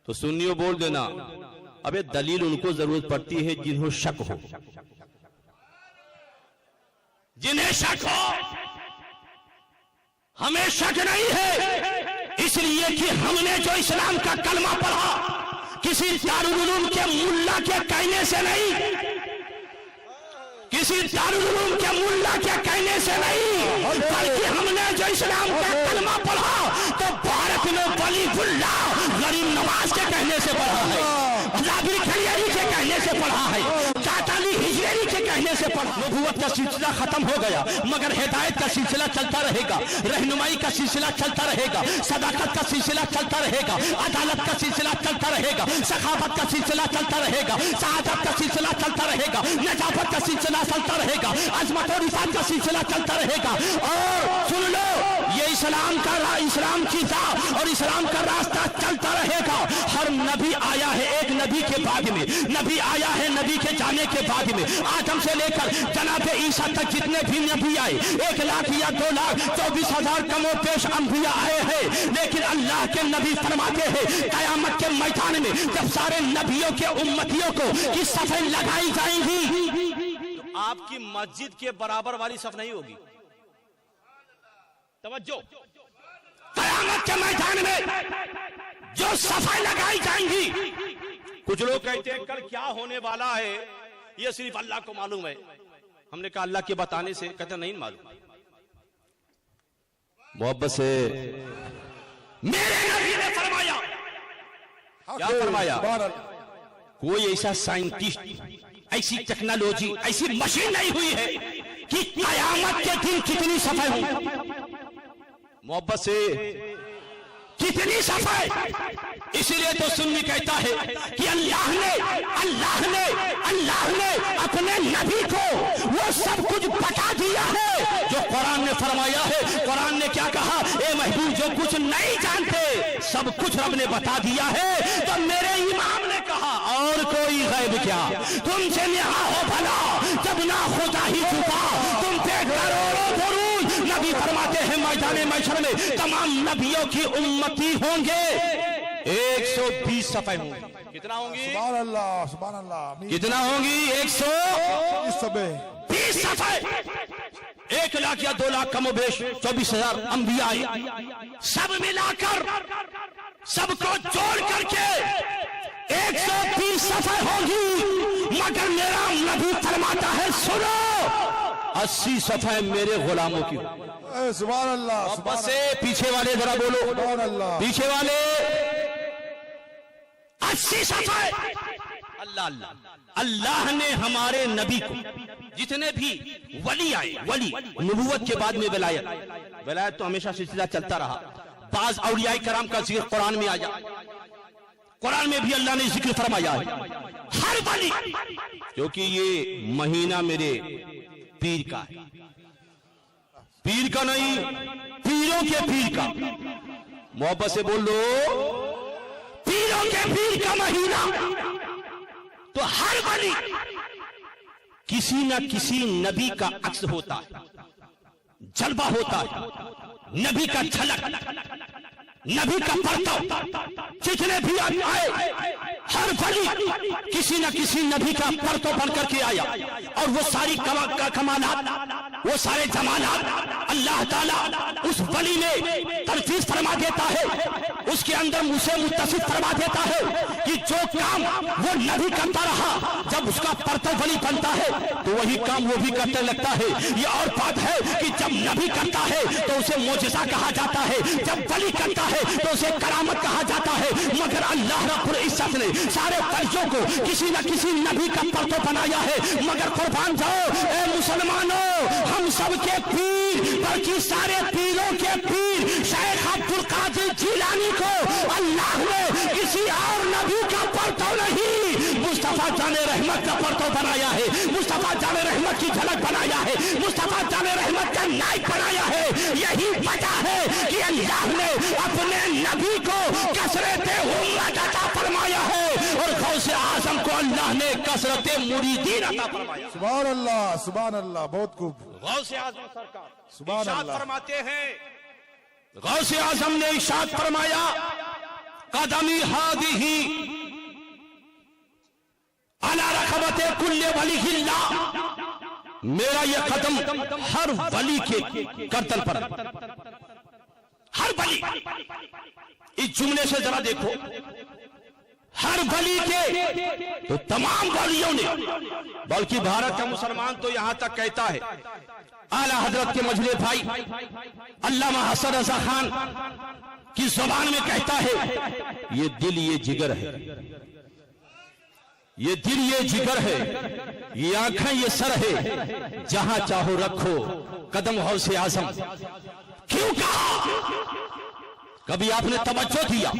تو سنیو بول دینا، ابے دلیل ان کو ضرورت پڑتی ہے جنہوں شک ہو، جنہیں شک ہو، ہمیں شک نہیں ہے، اس لیے کہ ہم نے جو اسلام کا کلمہ پڑھا کسی دارالعلوم کے ملا کے کہنے سے نہیں، کسی دارالعلوم کے ملا کے کہنے سے نہیں، بلکہ ہم نے جو اسلام کا کلمہ پڑھا تو بھارت میں ولی اللہ غریب نواز کے کہنے سے پڑھا ہے، رابری کھلیری کے کہنے سے پڑھا ہے، چاٹالی ہجریری کے کہنے سے پڑھا۔ نبوت کا سلسلہ ختم ہو گیا، مگر ہدایت کا سلسلہ چلتا رہے گا، رہنمائی کا سلسلہ چلتا رہے گا، صداقت کا سلسلہ چلتا رہے گا، عدالت کا سلسلہ چلتا رہے گا، سخاوت کا سلسلہ چلتا رہے گا، سعادت کا سلسلہ چلتا رہے گا، نجابت کا سلسلہ چلتا رہے گا، عظمت اور رفعت کا سلسلہ چلتا رہے گا۔ اور سن لو، یہ اسلام کی ذات اور اسلام کا راستہ چلتا رہے گا۔ ہر نبی آیا ہے ایک نبی کے بعد میں، نبی آیا ہے نبی کے جانے کے بعد میں، آدم سے لے کر جناب عیسیٰ تک جتنے بھی نبی آئے، 1 لاکھ یا 2,24,000 کم و بیش انبیاء آئے ہیں، لیکن اللہ کے نبی فرماتے ہیں قیامت کے میدان میں جب سارے نبیوں کے امتیوں کو کی صفیں لگائی جائیں گی، آپ کی مسجد کے برابر والی صف نہیں ہوگی، توجہ، قیامت کے میدان میں جو صفائیں لگائی جائیں گی، کچھ لوگ کہتے ہیں کل کیا ہونے والا ہے یہ صرف اللہ کو معلوم ہے. ہم نے کہا اللہ کے بتانے سے، کہتے نہیں معلوم. محبت سے میرے نبی نے فرمایا، کیا فرمایا؟ کوئی ایسا سائنٹسٹ، ایسی ٹیکنالوجی، ایسی مشین نہیں ہوئی ہے کہ قیامت کے دن کتنی صفائی ہوں. محبت سے کتنی صفائی. اسی لیے تو سنی کہتا ہے کہ اللہ نے اپنے نبی کو وہ سب کچھ بتا دیا ہے جو قرآن نے فرمایا ہے. قرآن نے کیا کہا؟ اے محبوب جو کچھ نہیں جانتے سب کچھ رب نے بتا دیا ہے. تو میرے امام نے کہا اور کوئی غیب کیا تم سے نہا ہو بھلا جب نہ خدا ہی چھپا تم پہ کروڑوں درود. نبی فرماتے ہیں میدان محشر میں تمام نبیوں کی امتی ہوں گے 120 صفحے ہوں گی. کتنا ہوں گی؟ سبحان اللہ سبحان اللہ. کتنا ہوں گی؟ 120 صفحے. 1 لاکھ یا 2 لاکھ کم و بیش 24,000 انبیاء آئے. سب ملا کر سب کو جوڑ کر کے 120 صفحے ہوگی. مگر میرا نبی فرماتا ہے سنو 80 صفحے میرے غلاموں کی. سبحان اللہ. بس سے پیچھے والے ذرا بولو سبحان اللہ. پیچھے والے 80 صفحے. اللہ نے ہمارے نبی کو جتنے بھی ولی آئے، ولی نبوت کے بعد میں ولایت تو ہمیشہ سلسلہ چلتا رہا. بعض اولیاء کرام کا ذکر قرآن میں آیا، قرآن میں بھی اللہ نے ذکر فرمایا ہے. ہر ولی، کیونکہ یہ مہینہ میرے پیر کا ہے، پیر کا نہیں پیروں کے پیر کا. محبت سے بول لو پیروں کے پیر کا مہینہ. تو ہر ولی کسی نہ کسی نبی کا عکس ہوتا ہے، جلوہ ہوتا ہے، نبی کا جھلک، نبی کا پرتو. جتنے بھی آئے ہر ولی کسی نہ کسی نبی کا پرتو بن کر کے آیا. اور وہ ساری کمالات، وہ سارے جمالات اللہ تعالیٰ اس ولی میں تنفیذ فرما دیتا ہے، اس کے اندر اسے متصف فرما دیتا ہے کہ جو کام وہ نبی کرتا رہا جب اس کا پرتو ولی بنتا ہے تو وہی کام وہ بھی کرنے لگتا ہے. یہ اور بات ہے کہ جب نبی کرتا ہے تو اسے معجزہ کہا جاتا ہے، جب ولی کرتا ہے تو اسے کرامت کہا جاتا ہے. مگر اللہ رب العزت نے سارے ولیوں کو کسی نہ کسی نبی کا پرتو بنایا ہے. مگر قربان جاؤ اے مسلمانوں، ہم سب کے پیر بلکہ سارے پیروں کے پیر شیخ عبد القادر جیلانی کو اللہ نے کسی اور نبی کا پرتو نہیں مصطفیٰ جان رحمت کا پرتو بنایا ہے، مصطفیٰ جان رحمت کی جھلک بنایا ہے، مصطفیٰ جان رحمت کا نائب بنایا ہے. یہی وجہ ہے کہ اللہ نے اپنے نبی کو کثرت امت عطا فرمایا ہے اور غوث اعظم کو اللہ نے کثرت مریدین عطا فرمایا. سبحان اللہ سبحان اللہ. بہت خوب. غوث اعظم سرکار سبحان ارشاد اللہ. فرماتے ہیں، غوث اعظم نے ارشاد فرمایا قدمی ہادی علی رقبت کل ولی اللہ. میرا یہ قدم ہر ولی کے گردن پر. ہر ولی، اس جملے سے ذرا دیکھو، ہر ولی کے تو تمام ولیوں نے، بلکہ بھارت کا مسلمان تو یہاں تک کہتا ہے، اعلیٰ حضرت کے مجلے بھائی علامہ حسن رضا خان کی زبان میں کہتا ہے یہ دل یہ جگر ہے، یہ دل یہ جگر ہے، یہ آنکھیں یہ سر ہے، جہاں چاہو رکھو قدم غوث اعظم. کیوں کہا؟ کبھی آپ نے توجہ دیا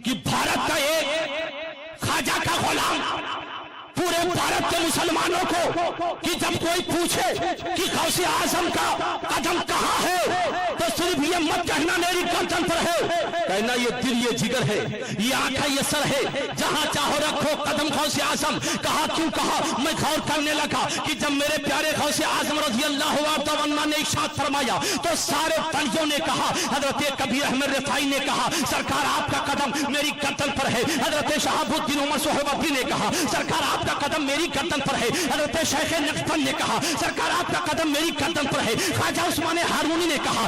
کہ بھارت کا ایک خواجہ کا غلام پورے بھارت کے مسلمانوں کو کہ جب کوئی پوچھے کہ غوث اعظم کا قدم کہاں ہے تو صرف یہ مت کہنا میری گردن پر ہے، کہنا یہ دل یہ جگر ہے، یہ آنکھیں یہ سر ہے، جہاں چاہو رکھو قدم غوث اعظم. کہا کیوں کہا؟ میں غور کرنے لگا کہ جب میرے پیارے غوث اعظم رضی اللہ عنہ نے ارشاد فرمایا تو سارے ولیوں نے کہا، حضرت کبیر احمد رفاعی نے کہا سرکار آپ کا قدم میری گردن پر ہے، حضرت شہاب الدین عمر صہیب نے کہا سرکار آپ کا قدم میری گردن پر ہے، حضرت شیخ نقطبند نے کہا سرکار آپ کا قدم میری گردن پر ہے، خواجہ عثمان ہارونی نے کہا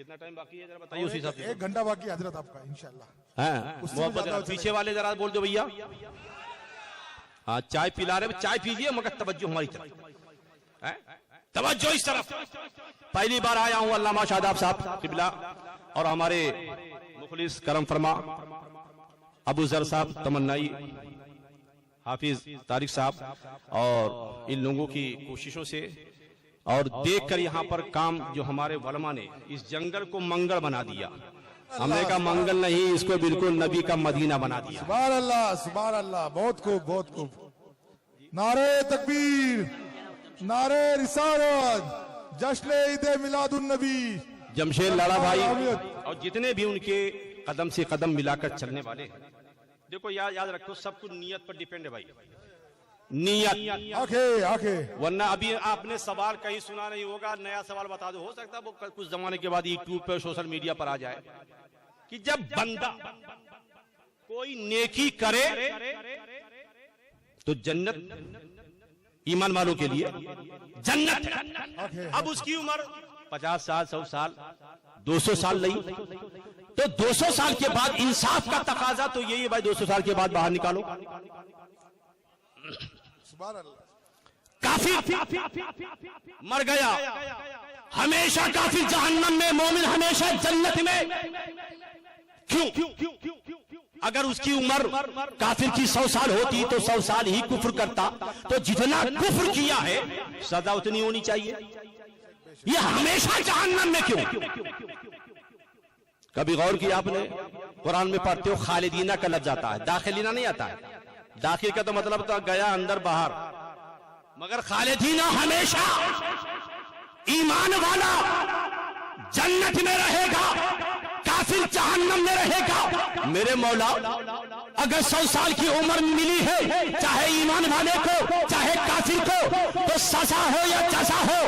کتنا ٹائم باقی ہے ذرا بتائیے اسی حساب سے. 1 گھنٹہ باقی حضرت آپ کا انشاءاللہ. ہاں اس سے محبت زیادہ ہے. پیچھے والے ذرا بول دو بھیا. ہاں چائے پلا رہے, چائے پیجیے مگر توجہ ہماری طرف, توجہ اس طرف. پہلی بار آیا ہوں علامہ شاداب صاحب قبلہ اور ہمارے مخلص کرم فرما ابو ذر صاحب تمنائی, حافظ طارق صاحب اور ان لوگوں کی کوششوں سے اور دیکھ کر یہاں پر کام جو ہمارے علماء نے اس جنگل کو منگل بنا دیا. ہم نے کہا منگل نہیں, اس کو بالکل نبی کا مدینہ بنا دیا. سبحان اللہ سبحان اللہ, بہت خوب بہت خوب. نعرہ تکبیر, نعرہ رسالت, جشن عید میلاد النبی. جمشید لالا بھائی اور جتنے بھی ان کے قدم سے قدم ملا کر چلنے والے ہیں, دیکھو یاد رکھو سب کچھ نیت پر ڈیپینڈ ہے بھائی, نیت. آنکھیں ورنہ ابھی آپ نے سوال کہیں سنا نہیں ہوگا, نیا سوال بتا دو, ہو سکتا ہے وہ کچھ زمانے کے بعد یوٹیوب پر سوشل میڈیا پر آ جائے کہ جب بندہ کوئی نیکی کرے تو جنت ایمان والوں کے لیے جنت ہے. اب اس کی عمر 50 سال 100 سال 200 سال نہیں, تو 200 سال کے بعد انصاف کا تقاضا تو یہی ہے بھائی, 200 سال کے بعد باہر نکالو. سبحان اللہ. کافر مر گیا ہمیشہ کافر جہنم میں, مومن ہمیشہ جنت میں. کیوں؟ اگر اس کی عمر کافر کی 100 سال ہوتی تو 100 سال ہی کفر کرتا, تو جتنا کفر کیا ہے سزا اتنی ہونی چاہیے. یہ ہمیشہ جہنم میں کیوں؟ کبھی غور کیا آپ نے, قرآن میں پڑھتے ہو خالدینہ کا لفظ آتا ہے, داخلینہ نہیں آتا ہے. داخل کا تو مطلب تو گیا اندر باہر, مگر خالدینہ ہمیشہ. ایمان والا جنت میں رہے گا, کافر جہنم میں رہے گا. میرے مولا اگر 100 سال کی عمر ملی ہے چاہے ایمان والے کو چاہے کافر کو, تو سزا ہو یا جزا ہو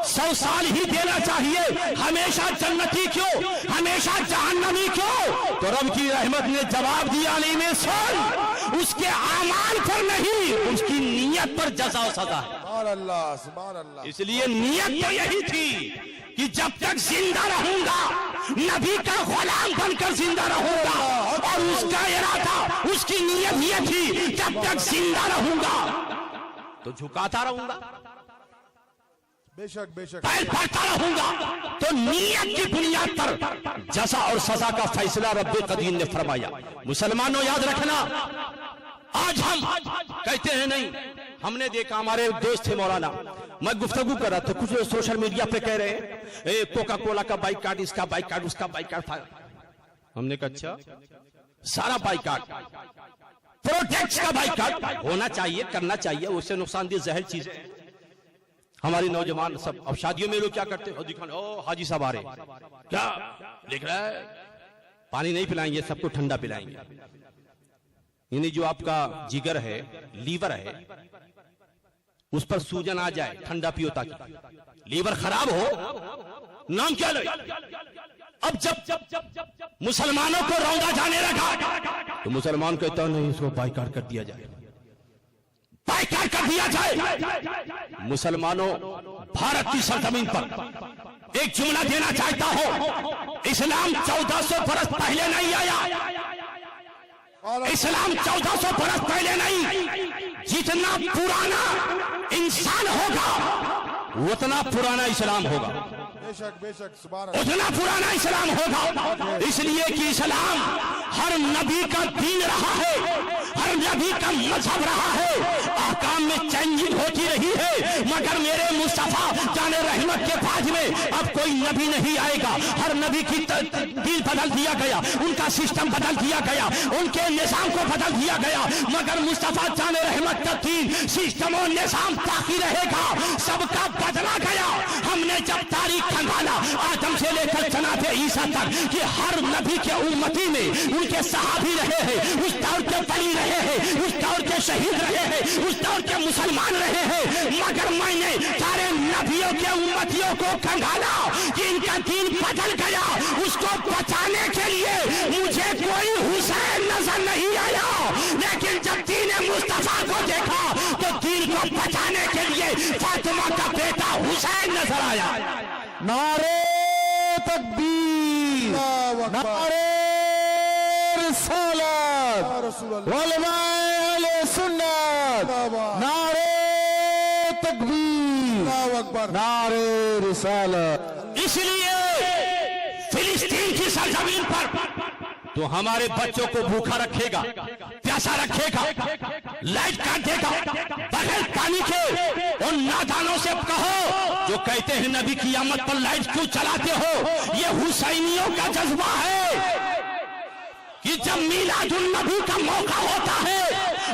100 سال ہی دینا چاہیے. ہمیشہ جنتی کیوں, ہمیشہ جہنمی کیوں؟ تو رب کی رحمت نے جواب دیا نہیں میں سن, اس کے اعمال پر نہیں, اس کی نیت پر جزا و سزا ہے. سبحان اللہ سبحان اللہ. اس لیے نیت تو یہی تھی کہ جب تک زندہ رہوں گا نبی کا غلام بن کر زندہ رہوں گا, اور اس کا ارادہ اس کی نیت یہ تھی جب تک زندہ رہوں گا تو جھکاتا رہوں گا, بے شک بے شک, پیر پڑتا رہوں گا. تو نیت کی بنیاد پر جزا اور سزا کا فیصلہ رب قدیم نے فرمایا. مسلمانوں یاد رکھنا, آج ہم کہتے ہیں نہیں, ہم نے دیکھا ہمارے دوست تھے مولانا, میں گفتگو کر رہا تھا, کچھ سوشل میڈیا پہ کہہ رہے ہیں کوکا کولا کا بائیکاٹ, اس کا بائیکاٹ, اس کا بائیکاٹ. ہم نے کہا اچھا سارا بائیکاٹ, پروڈکٹس کا بائیکاٹ ہونا چاہیے, کرنا چاہیے, اس سے نقصان دہ زہر چیزیں. ہماری نوجوان سب اب شادیوں میں لوگ کیا کرتے ہیں, او حاجی صاحب آ رہے, کیا دیکھ رہا ہے, پانی نہیں پلائیں گے, سب کو ٹھنڈا پلائیں گے. یعنی جو آپ کا جگر ہے, لیور ہے, اس پر سوجن آ جائے, ٹھنڈا پیو تاکہ لیور خراب ہو, نام کیا لے. اب جب مسلمانوں کو روندا جانے لگا تو مسلمان کہتا نہیں, اس کو بائیکاٹ کر دیا جائے, بائیکاٹ کر دیا جائے. مسلمانوں بھارت کی سرزمین پر ایک جملہ دینا چاہتا ہوں, اسلام 1400 برس پہلے نہیں آیا, اسلام 1400 برس پہلے نہیں, جتنا پرانا انسان ہوگا اتنا پرانا اسلام ہوگا, بے شک سبحان اللہ. اتنا پرانا اسلام ہوگا. اس لیے کہ اسلام ہر نبی کا دین رہا ہے, ہر نبی کا مذہب رہا ہے, احکام میں چینجنگ ہوتی رہی ہے, مگر میرے مصطفیٰ جان رحمت کے بعد میں اب کوئی نبی نہیں آئے گا. ہر نبی کی دین بدل دیا گیا, ان کا سسٹم بدل دیا گیا, ان کے نظام کو بدل دیا گیا, مگر مصطفیٰ جان رحمت کا دین سسٹم اور نظام باقی رہے گا. سب کا بدلا گیا. ہم نے جب تاریخ کھنگالا آدم سے لے کر جناب عیسیٰ تک کہ ہر نبی کے امتی میں ان کے صحابی رہے ہیں, اس دور کے ولی رہے ہیں, اس دور کے شہید رہے ہیں, اس دور کے مسلمان رہے ہیں, مگر میں نے سارے نبیوں کے امتیوں کو کھنگالا کہ ان کا دین بدل گیا. اس کو بچانے کے لیے مجھے کوئی حسین نظر نہیں آیا, لیکن جب دین مصطفیٰ کو دیکھا تو دین کو بچانے کے لیے فاطمہ کا بیٹا حسین نظر آیا. نعرہ تکبیر اللہ اکبر نعرہ رسالت یا رسول اللہ علماء اہل سنت نعرہ تکبیر اللہ اکبر نعرہ رسالت اس لیے فلسطین کی سرزمین پر تو ہمارے بچوں کو بھوکا رکھے گا پیاسا رکھے گا لائٹ کاٹ دے گا بغیر پانی کے ان نادانوں سے کہو جو کہتے ہیں نبی کی آمد پر لائٹ کیوں چلاتے ہو یہ حسینیوں کا جذبہ ہے کہ جب میلاد النبی کا موقع ہوتا ہے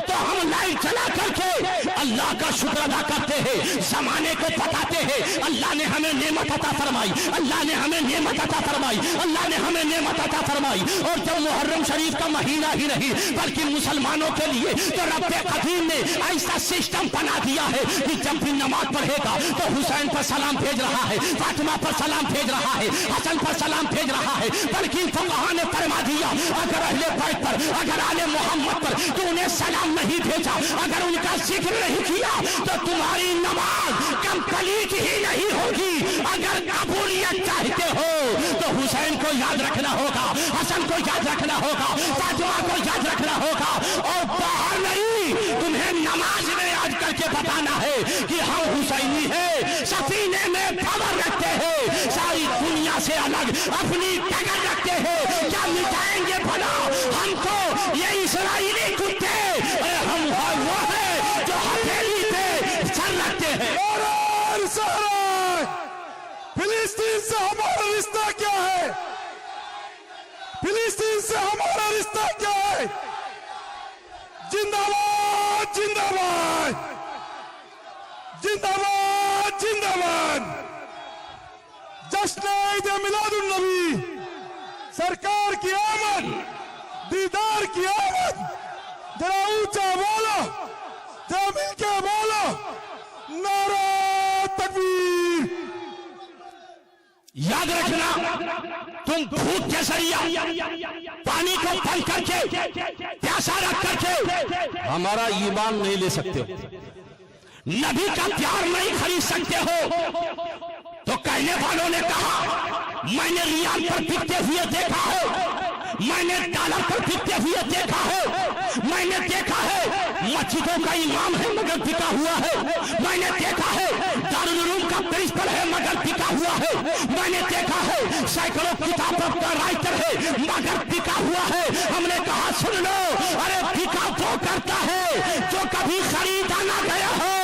تو ہم لائٹ جلا کر کے اللہ کا شکر ادا کرتے ہیں زمانے کو بتاتے ہیں اللہ نے ہمیں نعمت عطا فرمائی اللہ نے ہمیں نعمت عطا فرمائی اللہ نے ہمیں نعمت عطا فرمائی اور جب محرم شریف کا مہینہ ہی نہیں بلکہ مسلمانوں کے لیے تو رب قدیم نے ایسا سسٹم بنا دیا ہے کہ جب بھی نماز پڑھے گا تو حسین پر سلام بھیج رہا ہے فاطمہ پر سلام بھیج رہا ہے حسن پر سلام بھیج رہا ہے بلکہ فقہاء نے فرما دیا اگر اہل بیت پر اگر آل محمد پر تو انہیں سلام نہیں بھیجا اگر ان کا ذکر نہیں کیا تو تمہاری نماز کمپلیٹ ہی نہیں ہوگی اگر قبولیت چاہتے ہو تو حسین کو یاد رکھنا ہوگا حسن کو یاد رکھنا ہوگا فاطمہ کو یاد رکھنا ہوگا اور باہر نہیں تمہیں نماز میں یاد کر کے بتانا ہے کہ ہم حسینی ہیں سفینے میں پاور رکھتے ہیں ساری دنیا سے الگ اپنی ٹکر رکھتے ہیں کیا مٹائیں گے بھلا ہم کو یہ اسرائیلی کتے ہم وہ ہیں جو ہتھیلی پہ سر رکھتے ہیں فلسطین سے ہمارا رشتہ کیا ہے فلسطین سے ہمارا رشتہ کیا ہے زندہ باد زندہ باد زندہ باد زندہ باد جشن عید میلاد النبی سرکار کی آمد دیدار کی آمد ذرا اونچا بولو ذرا مل کے بولو نعرہ تکبیر یاد رکھنا تم بھوک کے ذریعہ پانی کو بند کر کے پیاسا رکھ کر کے ہمارا ایمان نہیں لے سکتے ہو نبی کا پیار نہیں خرید سکتے ہو تو کہنے والوں نے کہا میں نے ریال پر بکتے ہوئے دیکھا ہے میں نے ڈالر پر بکتے ہوئے دیکھا ہے میں نے دیکھا ہے مسجدوں کا امام ہے مگر بکا ہوا ہے میں نے دیکھا ہے دارالعلوم کا پرنسپل ہے مگر بکا ہوا ہے میں نے دیکھا ہے سینکڑوں کتابوں کا رائٹر ہے مگر بکا ہوا ہے ہم نے کہا سن لو ارے بکا وہ کرتا ہے جو کبھی خریدا نہ گیا ہو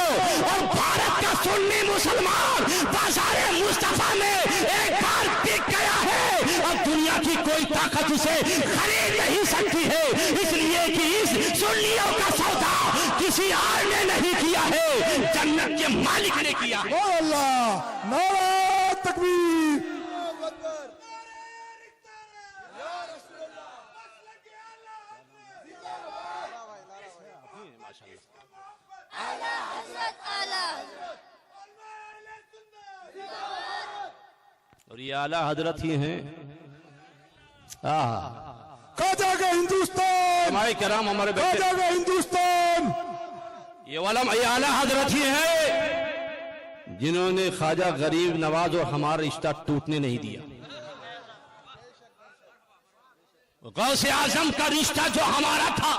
اور بھارت کا سنی مسلمان بازار مصطفیٰ میں ایک بار بک گیا ہے اور دنیا کی کوئی طاقت اسے خرید نہیں سکتی ہے اس لیے کہ اس سنیوں کا سودا کسی اور نے نہیں کیا ہے جنت کے مالک نے کیا ہے اللہ نعرہ تکبیر اور یہ اعلیٰ حضرت ہی ہیں خواجہ کا ہندوستان ہمارے کرام ہمارے خواجہ کا ہندوستان یہ اعلیٰ حضرت ہی ہیں جنہوں نے خواجہ غریب نواز اور ہمارا رشتہ ٹوٹنے نہیں دیا غوث اعظم کا رشتہ جو ہمارا تھا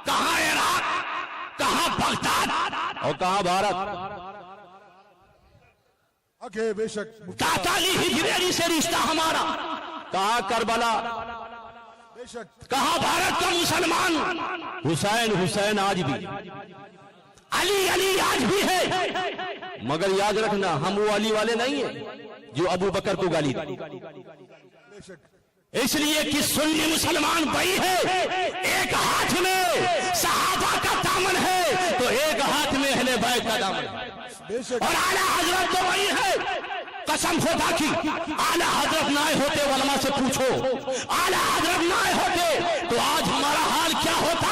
کہاں عراق کہاں بغداد اور کہاں بھارت آگے بے شک تاتالی ہجویری سے رشتہ ہمارا کہاں کربلا بے شک کہاں بھارت کا مسلمان حسین حسین آج بھی علی علی آج بھی ہے مگر یاد رکھنا ہم وہ علی والے نہیں ہیں جو ابو بکر کو گالی دی بے شک اس لیے کہ سنی مسلمان وہی ہے ایک ہاتھ میں صحابہ کا دامن ہے تو ایک ہاتھ میں اہل بیت کا دامن ہے بے شک اور اعلیٰ حضرت تو وہی ہے قسم خدا کی اعلیٰ حضرت نہ آئے ہوتے علماء سے پوچھو اعلیٰ حضرت نہ آئے ہوتے تو آج ہمارا حال کیا ہوتا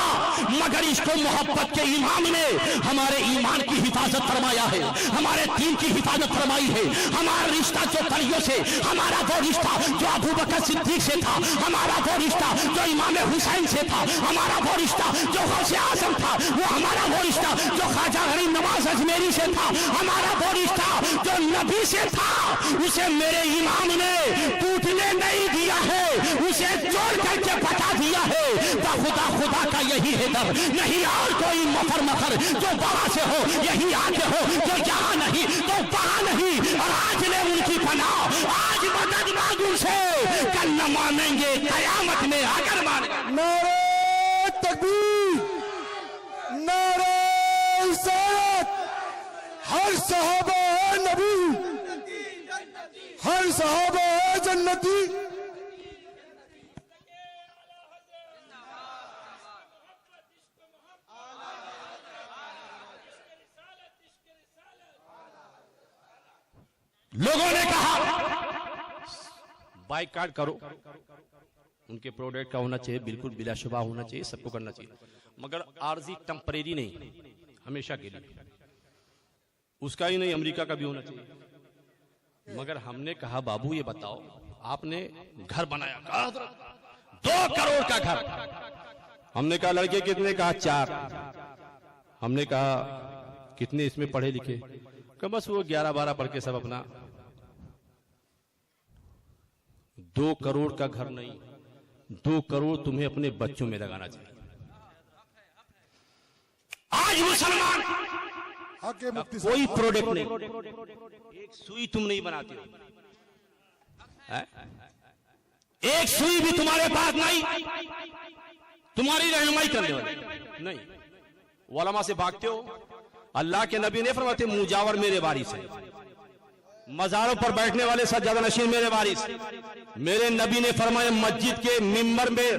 مگر اس کو محبت کے امام نے ہمارے ایمان کی حفاظت فرمایا ہے ہمارے دین کی حفاظت فرمائی ہے ہمارا رشتہ جو کلیوں سے ہمارا وہ رشتہ جو ابو بکر صدیق سے تھا ہمارا وہ رشتہ جو امام حسین سے تھا ہمارا وہ رشتہ جو غوث اعظم تھا وہ ہمارا وہ رشتہ جو خواجہ غریب نواز اجمیری سے تھا ہمارا وہ رشتہ جو نبی سے تھا اسے میرے امام نے ٹوٹنے نہیں دیا ہے، اسے جوڑ کر کے بتا دیا ہے۔ خدا خدا کا یہی ہے در، نہیں اور کوئی مفر مفر، جو وہاں سے ہو یہی آتے ہو، جو یہاں نہیں تو وہاں نہیں، اور آج لے ان کی پناہ، آج مدد مانگوں سے، کل نہ مانیں گے قیامت میں اگر مان گئے۔ نعرہ تکبیر، نعرہ رسالت، ہر صحابہ ہے نبی، ہر صحابہ ہے جنتی۔ لوگوں نے کہا بائیکاٹ کرو، ان کے پروڈکٹ کا ہونا چاہیے، بالکل بلا شبہ ہونا چاہیے، سب کو کرنا چاہیے، مگر عارضی ٹمپریری نہیں، ہمیشہ کے لیے۔ اس کا ہی نہیں، امریکہ کا بھی ہونا چاہیے۔ مگر ہم نے کہا بابو یہ بتاؤ، آپ نے گھر بنایا، کہا 2 کروڑ کا گھر، ہم نے کہا لڑکے کتنے، کہا 4، ہم نے کہا کتنے اس میں پڑھے لکھے، کہ بس وہ 11-12 پڑھ کے سب اپنا۔ 2 کروڑ کا گھر نہیں، 2 کروڑ تمہیں اپنے بچوں میں لگانا چاہیے۔ آج مسلمان کوئی پروڈکٹ نہیں، ایک سوئی تم نہیں بناتے ہو، ایک سوئی بھی تمہارے پاس نہیں تمہاری رہنمائی کرنے والی نہیں، علماء سے بھاگتے ہو۔ اللہ کے نبی نے فرماتے مجاور میرے وارث ہے، مزاروں پر بیٹھنے والے سجادہ نشین میرے وارث۔ میرے نبی نے فرمایا مسجد کے ممبر میں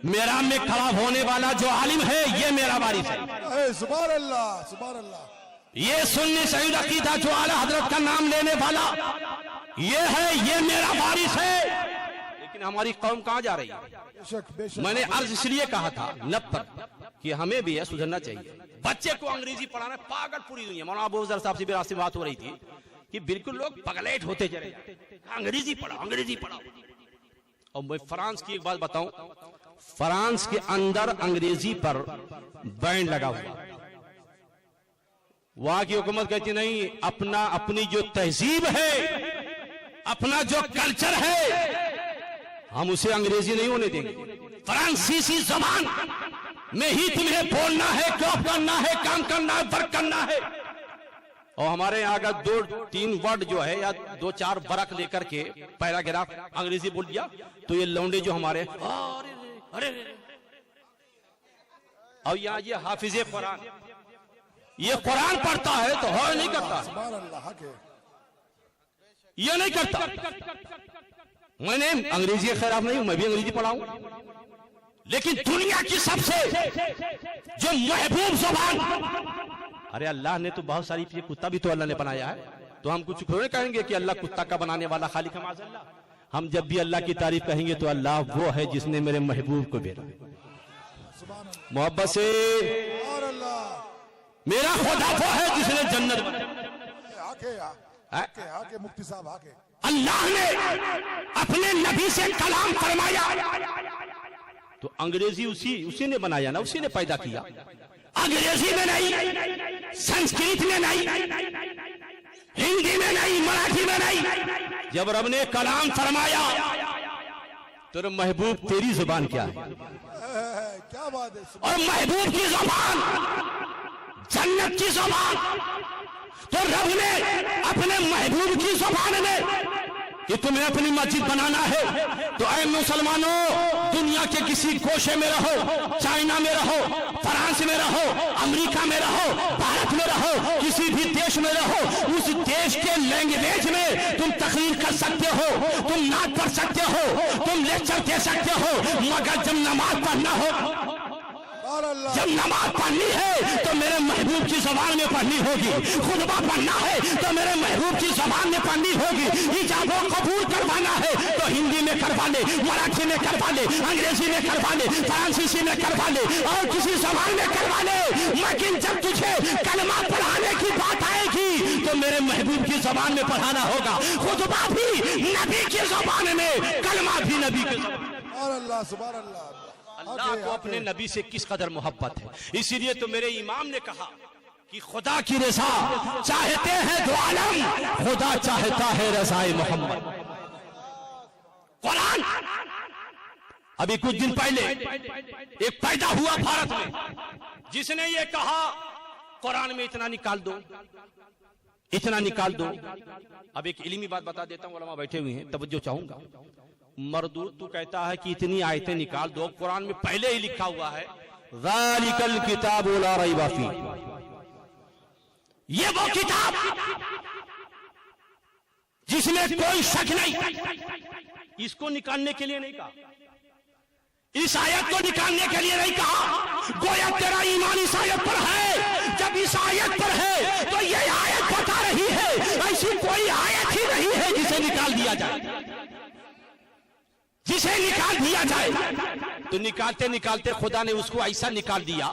محراب میں کھڑا ہونے والا جو عالم ہے یہ میرا وارث ہے۔ سبحان اللہ، سبحان اللہ۔ یہ سنی صحیح عقیدہ جو اعلیٰ حضرت کا نام لینے والا یہ ہے، یہ میرا وارث ہے۔ لیکن ہماری قوم کہاں جا رہی ہے؟ میں نے عرض اس لیے کہا تھا نب پر کہ ہمیں بھی ہے سدھرنا چاہیے۔ بچے کو انگریزی پڑھانا پاگل پوری دنیا، مولانا ابو ذر صاحب سے بھی راستے بات ہو رہی تھی کہ بالکل لوگ پگلیٹ ہوتے چلے جاتے، انگریزی پڑھا انگریزی پڑھا۔ اور میں فرانس کی ایک بات بتاؤں، فرانس کے اندر انگریزی پر بین لگا ہوا، وہاں کی حکومت کہتی نہیں اپنی جو تہذیب ہے، اپنا جو کلچر ہے، ہم اسے انگریزی نہیں ہونے دیں گے۔ فرانسیسی زبان میں ہی تمہیں بولنا ہے، جاب کرنا ہے، کام کرنا ہے، ورک کرنا ہے۔ اور ہمارے یہاں اگر 2-3 ورڈ جو ہے یا 2-4 برق لے کر کے پیراگراف انگریزی بول دیا تو یہ لونڈے جو ہمارے اور یہاں یہ حافظ قرآن، یہ قرآن پڑھتا ہے تو ہو نہیں کرتا، یہ نہیں کرتا۔ میں نے انگریزی کے خلاف نہیں ہوں، میں بھی انگریزی پڑھاؤں، لیکن دنیا کی سب سے جو محبوب زبان، ارے اللہ نے تو بہت ساری چیزیں، کتا بھی تو اللہ نے بنایا ہے، تو ہم کچھ تھوڑے کہیں گے کہ اللہ کتا کا بنانے والا خالق ہے معاذ اللہ۔ ہم جب بھی اللہ کی تعریف کہیں گے تو اللہ وہ ہے جس نے میرے محبوب کو بھیجا۔ محبت سے میرا خدا وہ ہے جس نے جنت مفتی صاحب آگے اللہ نے اپنے نبی سے کلام فرمایا تو انگریزی اسی نے بنایا نا، اسی نے پیدا کیا، انگریزی میں نہیں، سنسکرت میں نہیں، ہندی میں نہیں، مراٹھی میں نہیں۔ جب رب نے کلام فرمایا تو محبوب تیری زبان کیا ہے؟ کیا بات ہے؟ اور محبوب کی زبان جنت کی زبان، تو رب نے اپنے محبوب کی زبان میں کہ تمہیں اپنی مسجد بنانا ہے تو اے مسلمانوں دنیا کے کسی گوشے میں رہو، چائنا میں رہو، فرانس میں رہو، امریکہ میں رہو، بھارت میں رہو، کسی بھی دیش میں رہو، اس دیش کے لینگویج میں تم تقریر کر سکتے ہو، تم نعت پڑھ سکتے ہو، تم لیکچر دے سکتے ہو، مگر جب نماز پڑھنا ہو، جب نماز پڑھنی ہے تو میرے محبوب کی زبان میں پڑھنی ہوگی، خطبہ پڑھنا ہے تو میرے محبوب کی زبان میں پڑھنی ہوگی، ایجاب و قبول کروانا ہے تو ہندی میں کروا لے، مراٹھی میں کروا لے، انگریزی میں کروا لے، فرانسیسی میں کروا لے، اور کسی زبان میں کروا لے، لیکن جب تجھے کلمہ پڑھانے کی بات آئے گی تو میرے محبوب کی زبان میں پڑھانا ہوگا، خطبہ بھی نبی کی زبان میں، کلمہ بھی نبی کی زبان میں۔ سبحان اللہ، سبحان اللہ۔ اللہ کو اپنے نبی سے کس قدر محبت ہے، اسی لیے تو میرے امام نے کہا کہ خدا کی رضا چاہتے ہیں دو عالم، خدا چاہتا ہے رضائے محمد۔ ابھی کچھ دن پہلے ایک پیدا ہوا بھارت میں جس نے یہ کہا قرآن میں اتنا نکال دو، اتنا نکال دو. اب ایک علمی بات بتا دیتا ہوں، علماء بیٹھے ہوئے ہیں توجہ چاہوں گا. مردود تو کہتا ہے کہ اتنی آیتیں نکال دو، قرآن میں پہلے ہی لکھا ہوا ہے ذالک الکتاب لا ریب فیہ، یہ وہ کتاب جس میں کوئی شک نہیں. اس کو نکالنے کے لیے نہیں کہا، اس آیت کو نکالنے کے لیے نہیں کہا. گویا تیرا ایمان اس آیت پر ہے. جب اس آیت پر ہے تو یہ آیت بتا رہی ہے ایسی کوئی آیت ہی نہیں ہے جسے نکال دیا جائے، جسے نکال دیا جائے. تو نکالتے نکالتے خدا نے اس کو ایسا نکال دیا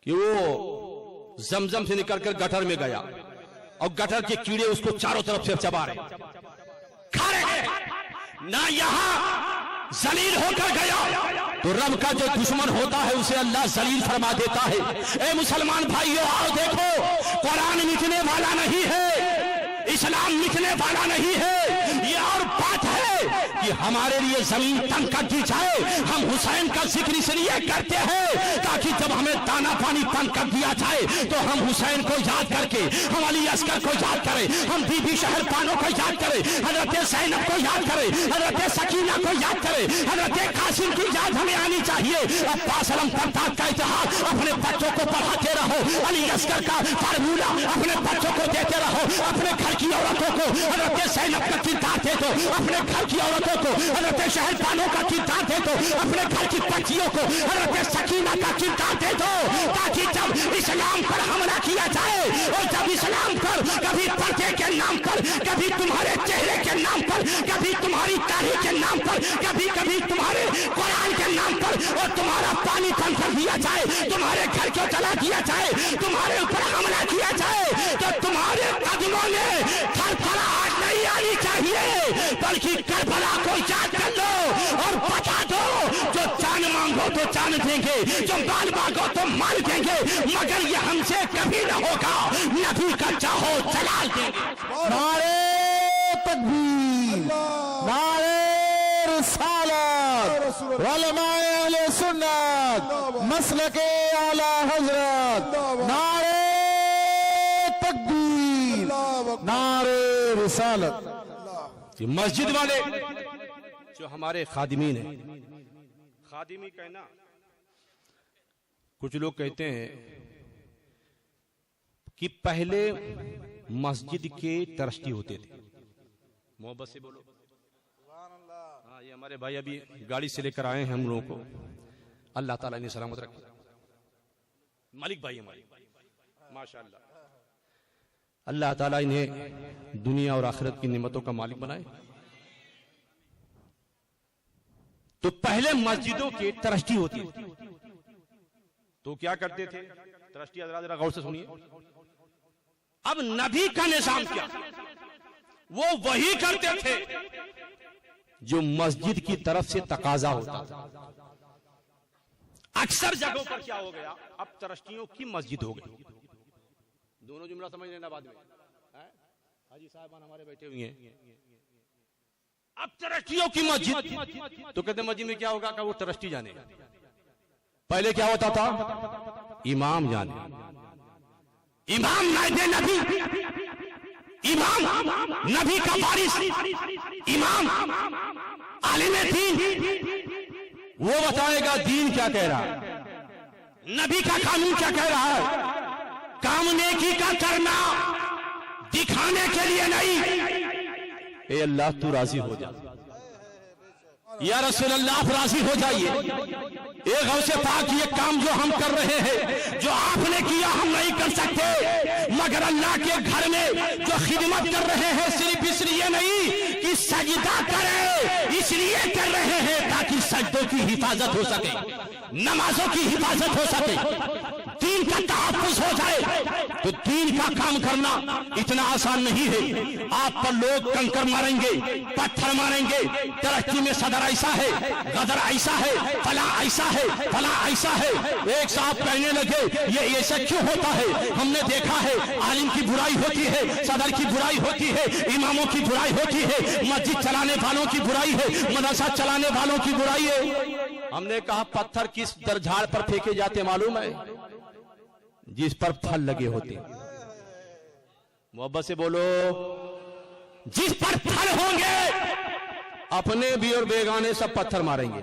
کہ وہ زمزم سے نکل کر گٹر میں گیا اور گٹر کے کیڑے اس کو چاروں طرف سے چبا رہے، کھا رہے ہیں. نہ یہاں ذلیل ہو کر گیا تو رب کا جو دشمن ہوتا ہے اسے اللہ ذلیل فرما دیتا ہے. اے مسلمان بھائیو آؤ دیکھو، قرآن مٹنے والا نہیں ہے، اسلام مٹنے والا نہیں ہے. یہ اور بات ہے کہ ہمارے لیے زمین تنگ کر دی جائے. ہم حسین کا ذکر اس لیے کرتے ہیں تاکہ جب ہمیں دانا پانی تنگ کر دیا جائے تو ہم حسین کو یاد کر کے، ہم علی اصغر کو یاد کریں، ہم بی بی شہر پانوں کو یاد کریں، حضرت زینب کو یاد کریں، حضرت سکینہ کو یاد کریں، حضرت قاسم کی یاد ہمیں آنی چاہیے. عباس علم کرتاج کا اتحاد اپنے بچوں کو پڑھاتے رہو، علی اصغر کا فارمولہ اپنے بچوں کو دیتے رہو. اپنے گھر کی عورتوں کو حضرت زینب کا کردار دے دو، اپنے گھر کی عورتوں کو حضرت شہر پانوں کا کردار دے دو، اپنے گھر کی بچیوں کو حضرت سکینہ کا کردار دے دو، تاکہ جب اسلام پر حملہ کیا جائے اور جب اسلام پر کبھی پردے کے نام پر، کبھی تمہارے چہرے کے نام پر، کبھی تمہاری تاریخ کے نام پر، کبھی کبھی تمہارے قرآن کے نام پر اور تمہارا پانی بند کر دیا جائے، تمہارے گھر کو جلا دیا جائے، تمہارے اوپر حملہ کیا جائے تو تمہارے قدموں میں تھرتھراہٹ نہیں آنی چاہیے، بلکہ کربلا کو یاد کر لو اور بتا دو جو جان مانگو تو جان دیں گے، جو مال مانگو تو مال دیں گے، مگر یہ ہم سے کبھی نہ ہوگا، نبی کا چاہو جلال دیں گے. نعرہ تکبیر، نعرہ رسالت، علماء اہل سنت، مسلک اعلی حضرت، نعرہ تکبیر، نعرہ رسالت. مسجد والے جو ہمارے خادمین ہیں، خادمی کہنا، کچھ لوگ کہتے ہیں کہ پہلے مسجد کے ٹرسٹی ہوتے تھے. محبت سے بولو. ہاں یہ ہمارے بھائی ابھی گاڑی سے لے کر آئے ہیں ہم لوگوں کو، اللہ تعالیٰ نے سلامت رکھے. ملک بھائی ہمارے ماشاءاللہ، اللہ تعالیٰ انہیں دنیا اور آخرت کی نعمتوں کا مالک بنائے. تو پہلے مسجدوں کے ٹرسٹی ہوتی تھی تو کیا کرتے تھے ٹرسٹی حضرات؟ ذرا غور سے سنیے. اب نبی کا نظام کیا؟ وہ وہی کرتے تھے جو مسجد کی طرف سے تقاضا ہوتا تھا. اکثر جگہوں پر کیا ہو گیا، اب ٹرسٹیوں کی مسجد ہو گئی. دونوں جملہ سمجھ لینا بعد میں. حاجی صاحبان ہمارے بیٹھے ہوئے ہیں. اب ٹرسٹیوں کی مسجد تو کہتے ہیں مسجد میں کیا ہوگا کہ وہ ٹرسٹی جانے. پہلے کیا ہوتا تھا؟ امام جانے، امام نائب نبی، امام نبی کا وارث، امام عالم دین، وہ بتائے گا دین کیا کہہ رہا ہے، نبی کا قانون کیا کہہ رہا ہے. کام نیکی کا کرنا دکھانے کے لیے نہیں. اے اللہ تو راضی ہو جا، یا رسول اللہ آپ راضی ہو جائیے. اے غوث پاک یہ کام جو ہم کر رہے ہیں، جو آپ نے کیا ہم نہیں کر سکتے، مگر اللہ کے گھر میں جو خدمت کر رہے ہیں صرف اس لیے نہیں کہ سجدہ کرے، اس لیے کر رہے ہیں تاکہ سجدوں کی حفاظت ہو سکے، نمازوں کی حفاظت ہو سکے، دین دین کا تحفظ ہو جائے تو دین کا کام کرنا اتنا آسان نہیں ہے. آپ پر لوگ کنکر ماریں گے, پتھر ماریں گے, ترقی میں صدر ایسا ہے, غدر ایسا ہے, فلاں ایسا ہے, فلاں ایسا ہے. ایک صاحب کہنے لگے یہ ایسا کیوں ہوتا ہے؟ ہم نے دیکھا ہے عالم کی برائی ہوتی ہے, صدر کی برائی ہوتی ہے, اماموں کی برائی ہوتی ہے, مسجد چلانے والوں کی برائی ہے, مدرسہ چلانے والوں کی برائی ہے. ہم نے کہا پتھر کس درجھاڑ پر پھینکے جاتے معلوم ہے؟ جس پر پھل لگے ہوتے. محبت سے بولو, جس پر پھل ہوں گے اپنے بھی اور بیگانے سب پتھر ماریں گے.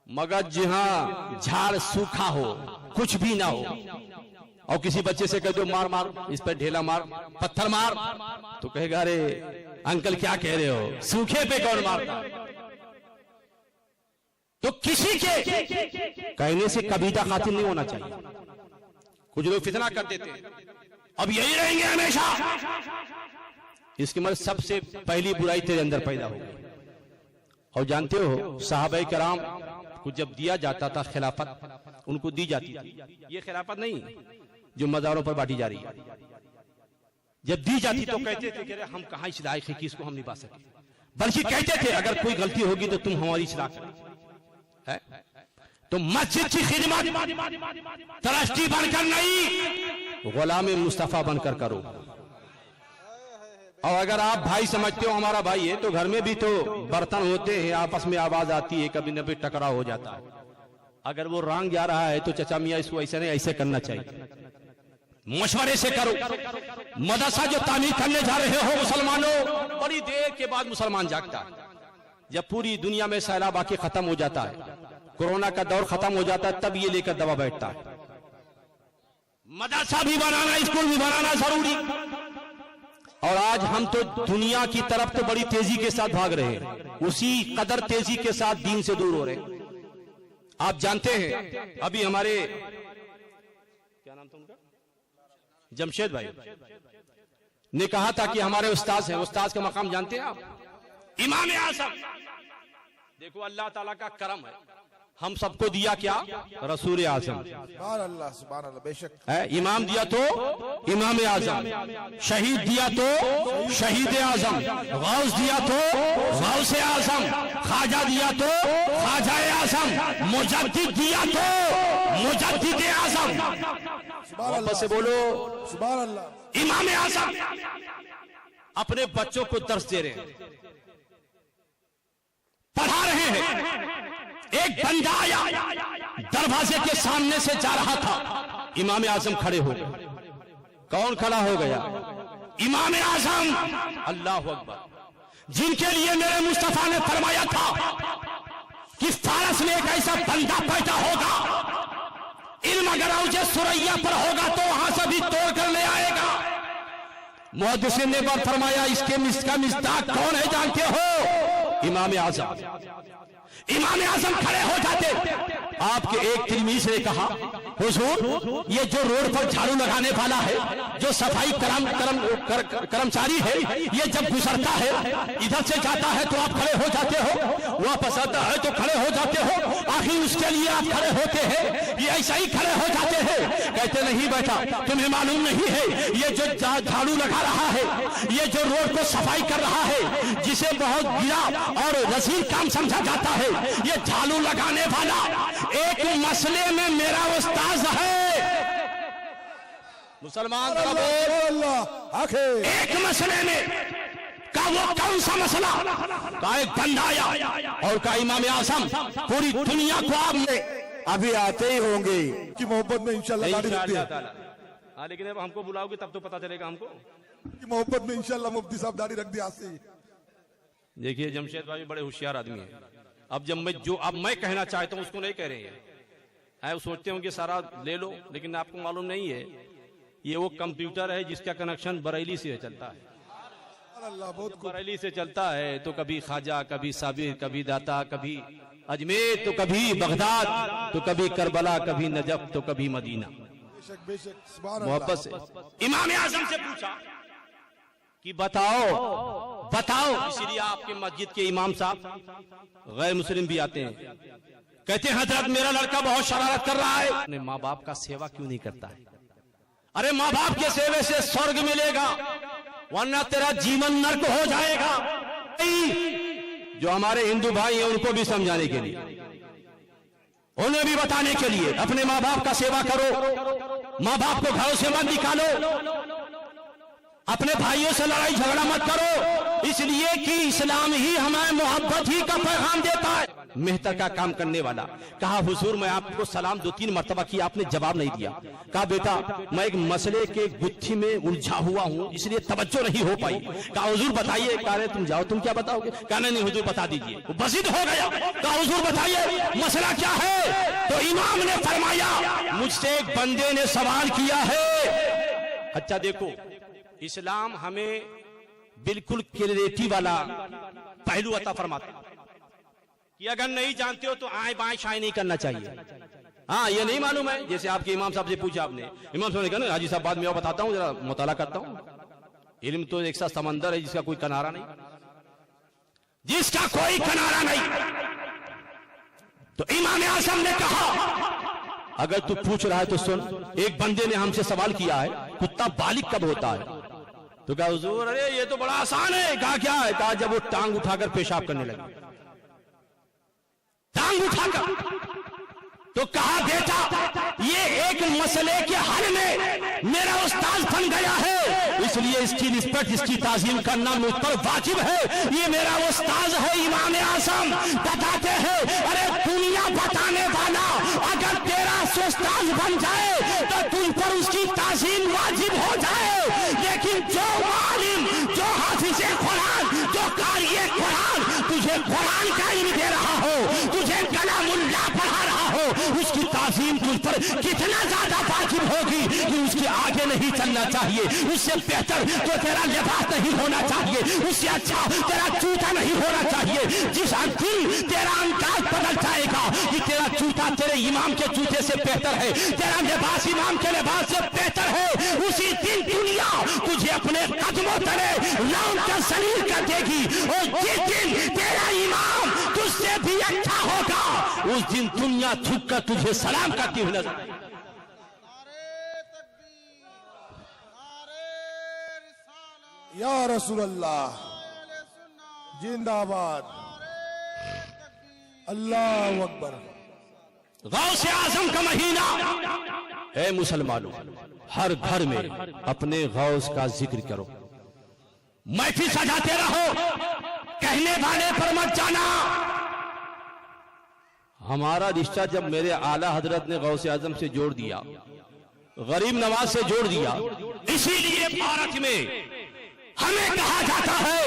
مگر جہاں جھاڑ سوکھا ہو, کچھ بھی نہ ہو, اور کسی بچے سے کہہ دو مار مار, اس پر ڈھیلا مار, پتھر مار, تو کہے گا ارے انکل کیا کہہ رہے ہو, سوکھے پہ کون مارتا؟ تو کسی کے کہنے سے قبیلہ قاتل نہیں ہونا چاہیے. کچھ لوگ فتنہ کر دیتے ہیں, اب یہی رہیں گے ہمیشہ. اس کی مطلب سب سے پہلی برائی تیرے اندر پیدا ہو گئی. اور جانتے ہو صحابہ کرام کو جب دیا جاتا تھا خلافت, ان کو دی جاتی تھی. یہ خلافت نہیں جو مزاروں پر بانٹی جا رہی ہے. جب دی جاتی تو کہتے تھے کہ ہم کہاں اس لائق ہیں کہ اس کو ہم نبھا سکیں, بلکہ کہتے تھے اگر کوئی غلطی ہوگی تو تم ہماری اصلاح کرو. تو مسجد کی خدمت ٹرسٹی بن کر نہیں, غلام مصطفیٰ بن کر کرو. اور اگر آپ بھائی سمجھتے ہو ہمارا بھائی ہے, تو گھر میں بھی تو برتن ہوتے ہیں, آپس میں آواز آتی ہے, کبھی نہ کبھی ٹکراؤ ہو جاتا ہے. اگر وہ رانگ جا رہا ہے تو چچا میاں اس کو ایسے نہیں, ایسے کرنا چاہیے, مشورے سے کرو. مدرسہ جو تعمیر کرنے جا رہے ہو مسلمانوں, بڑی دیر کے بعد مسلمان جاگتا ہے. جب پوری دنیا میں سیلاب آ کے ختم ہو جاتا ہے, کورونا کا دور ختم ہو جاتا ہے, تب یہ لے کر دبا بیٹھتا ہے. مدرسہ بھی بنانا, اسکول بھی بنانا ضروری. اور آج ہم تو دنیا کی طرف تو بڑی تیزی کے ساتھ بھاگ رہے ہیں, اسی قدر تیزی کے ساتھ دین سے دور ہو رہے ہیں. آپ جانتے ہیں ابھی ہمارے کیا نام تھا ان کا, جمشید بھائی نے کہا تھا کہ ہمارے استاذ ہیں. استاذ کا مقام جانتے ہیں آپ؟ امام اعظم. دیکھو اللہ تعالیٰ کا کرم ہے, ہم سب کو دیا کیا؟ رسول اعظم. سبحان اللہ, سبحان اللہ, بے شک. امام دیا تو امام اعظم, شہید دیا تو شہید اعظم, غوث دیا تو غوث اعظم, خواجہ دیا تو خواجہ اعظم, مجدد دیا تو مجدد اعظم. واپس سے بولو سبحان اللہ. امام اعظم اپنے بچوں کو درس دے رہے ہیں, پڑھا رہے ہیں. ایک بندہ آیا, دروازے کے سامنے سے جا رہا تھا, امام اعظم کھڑے ہو گئے. کون کھڑا ہو گیا؟ امام اعظم. اللہ اکبر. جن کے لیے میرے مصطفیٰ نے فرمایا تھا کہ فارس میں ایک ایسا بندہ پیدا ہوگا, علم اگر اوجے سریا پر ہوگا تو وہاں سے بھی توڑ کر لے آئے گا. محدثین نے بار فرمایا اس کا مصداق کون ہے جانتے ہو؟ امام اعظم. امام اعظم کھڑے ہو جاتے. آپ کے ایک تلمیذ نے کہا حضور یہ جو روڈ پر جھاڑو لگانے والا ہے, جو صفائی کرمچاری ہے, یہ جب گزرتا ہے ادھر سے جاتا ہے تو آپ کھڑے ہو جاتے ہو, واپس آتا ہے تو کھڑے ہو جاتے ہو, آخر اس کے لیے آپ کھڑے ہوتے ہیں, یہ ایسا ہی کھڑے ہو جاتے ہیں؟ کہتے نہیں بیٹا, تمہیں معلوم نہیں ہے یہ جو جھاڑو لگا رہا ہے, یہ جو روڈ کو صفائی کر رہا ہے, جسے بہت گرا اور رذیل کام سمجھا جاتا ہے, یہ جھاڑو لگانے والا ایک مسئلے میں میرا استاذ ہے. مسلمان ایک مسئلے میں کا وہ کون سا مسئلہ؟ کا ایک بندہ آیا اور کا امام اعظم پوری دنیا کو آپ نے ابھی آتے ہی ہوں گے کہ محبت میں انشاءاللہ داڑھی رکھ دیا. ہاں لیکن اب ہم کو بلاؤ گے تب تو پتا چلے گا ہم کو کہ محبت میں انشاءاللہ مفتی صاحب داڑھی رکھ دیا. دیکھیے جمشید بھائی بڑے ہوشیار آدمی ہیں. اب جب میں کہنا چاہتا ہوں اس کو نہیں کہہ رہے ہیں, وہ سوچتے ہوں کہ سارا لے لو, لیکن آپ کو معلوم نہیں ہے یہ وہ کمپیوٹر ہے جس کا کنیکشن بریلی سے چلتا ہے. بریلی سے چلتا ہے تو کبھی خواجہ, کبھی صابر, کبھی داتا, کبھی اجمیر, تو کبھی بغداد, تو کبھی کربلا, کبھی نجف, تو کبھی مدینہ. محبت سے امام اعظم سے پوچھا کہ بتاؤ. اسی لیے آپ کے مسجد کے امام صاحب غیر مسلم بھی آتے ہیں, کہتے ہیں حضرت میرا لڑکا بہت شرارت کر رہا ہے، اپنے ماں باپ کا سیوا کیوں نہیں کرتا ہے؟ ارے ماں باپ کے سیوے سے سورگ ملے گا، ورنہ تیرا جیون نرک ہو جائے گا۔ جو ہمارے ہندو بھائی ہیں ان کو بھی سمجھانے کے لیے، انہیں بھی بتانے کے لیے اپنے ماں باپ کا سیوا کرو، ماں باپ کو گھروں سے مت نکالو، اپنے بھائیوں سے لڑائی جھگڑا مت کرو، اس لیے کہ اسلام ہی ہمیں محبت ہی کا پیغام دیتا ہے۔ مہتر کا کام کرنے والا کہا حضور میں آپ کو سلام 2-3 مرتبہ کی، آپ نے جواب نہیں دیا۔ کہا بیٹا میں ایک مسئلے کے گتھی میں الجھا ہوا ہوں، اس لیے توجہ نہیں ہو پائی۔ کہا حضور بتائیے۔ کہا رہے تم جاؤ، تم کیا بتاؤ گے؟ کہا نہیں حضور بتا دیجئے۔ وہ بزد ہو گیا۔ کہا حضور بتائیے مسئلہ کیا ہے؟ تو امام نے فرمایا مجھ سے ایک بندے نے سوال کیا ہے۔ اچھا دیکھو، اسلام ہمیں بالکل کلیئرٹی والا پہلو عطا فرماتا ہے کہ اگر نہیں جانتے ہو تو آئیں بائیں شائیں نہیں کرنا چاہیے۔ ہاں یہ نہیں معلوم ہے، جیسے آپ کے امام صاحب سے پوچھا آپ نے، امام صاحب نے کہا نا حاجی صاحب بعد میں بتاتا ہوں، ذرا مطالعہ کرتا ہوں۔ علم تو ایک سا سمندر ہے جس کا کوئی کنارہ نہیں، جس کا کوئی کنارہ نہیں۔ تو امام اعظم نے کہا اگر تو پوچھ رہا ہے تو سن، ایک بندے نے ہم سے سوال کیا ہے کتا بالغ کب ہوتا ہے؟ تو کہا حضور ارے یہ تو بڑا آسان ہے۔ کہا کیا ہے؟ کہا جب وہ ٹانگ اٹھا کر پیشاب کرنے لگے، ٹانگ اٹھا کر۔ تو کہا بیٹا یہ ایک مسئلے کے حل میں میرا استاد بن گیا ہے، اس لیے اس کی رسپیکٹ، اس کی تعظیم کرنا مجھ پر واجب ہے۔ یہ میرا استاد ہے امام اعظم، بتاتے ہیں ارے دنیا بتانے والا اگر تیرا استاد بن جائے تو تم پر اس کی تعظیم واجب ہو جائے، لیکن جو عالم، جو حافظ قرآن، جو قاری قرآن تجھے قرآن کا علم دے رہا ہو، تجھے کلام اللہ پڑھا رہا ہو، اس کی تعظیم تجھ پر کتنا زیادہ واجب ہوگی کہ اس کے آگے نہیں چلنا چاہیے، اس سے بہتر تو تیرا لباس نہیں ہونا چاہیے، اس سے اچھا تیرا جوتا نہیں ہونا چاہیے۔ جس دن تیرا انداز بدل جائے گا کہ تیرا جوتا تیرے امام کے جوتے سے بہتر ہے، تیرا لباس امام کے لباس سے بہتر ہے، اسی دن دنیا تجھے اپنے قدموں تلے لون کر ذلیل کر دے گی، اور جس دن تیرا امام تجھ سے بھی اچھا ہوگا اس دن دنیا جھک کر تجھے سلام کرتی ہوئی نظر۔ یا رسول اللہ زندہ باد، اللہ اکبر۔ غوث اعظم کا مہینہ، اے مسلمانوں ہر گھر میں اپنے غوث کا ذکر کرو، محفل سجاتے رہو، کہنے والے پر مت جانا۔ ہمارا رشتہ جب میرے اعلیٰ حضرت نے غوث اعظم سے جوڑ دیا، غریب نواز سے جوڑ دیا، اسی لیے بھارت میں ہمیں کہا جاتا ہے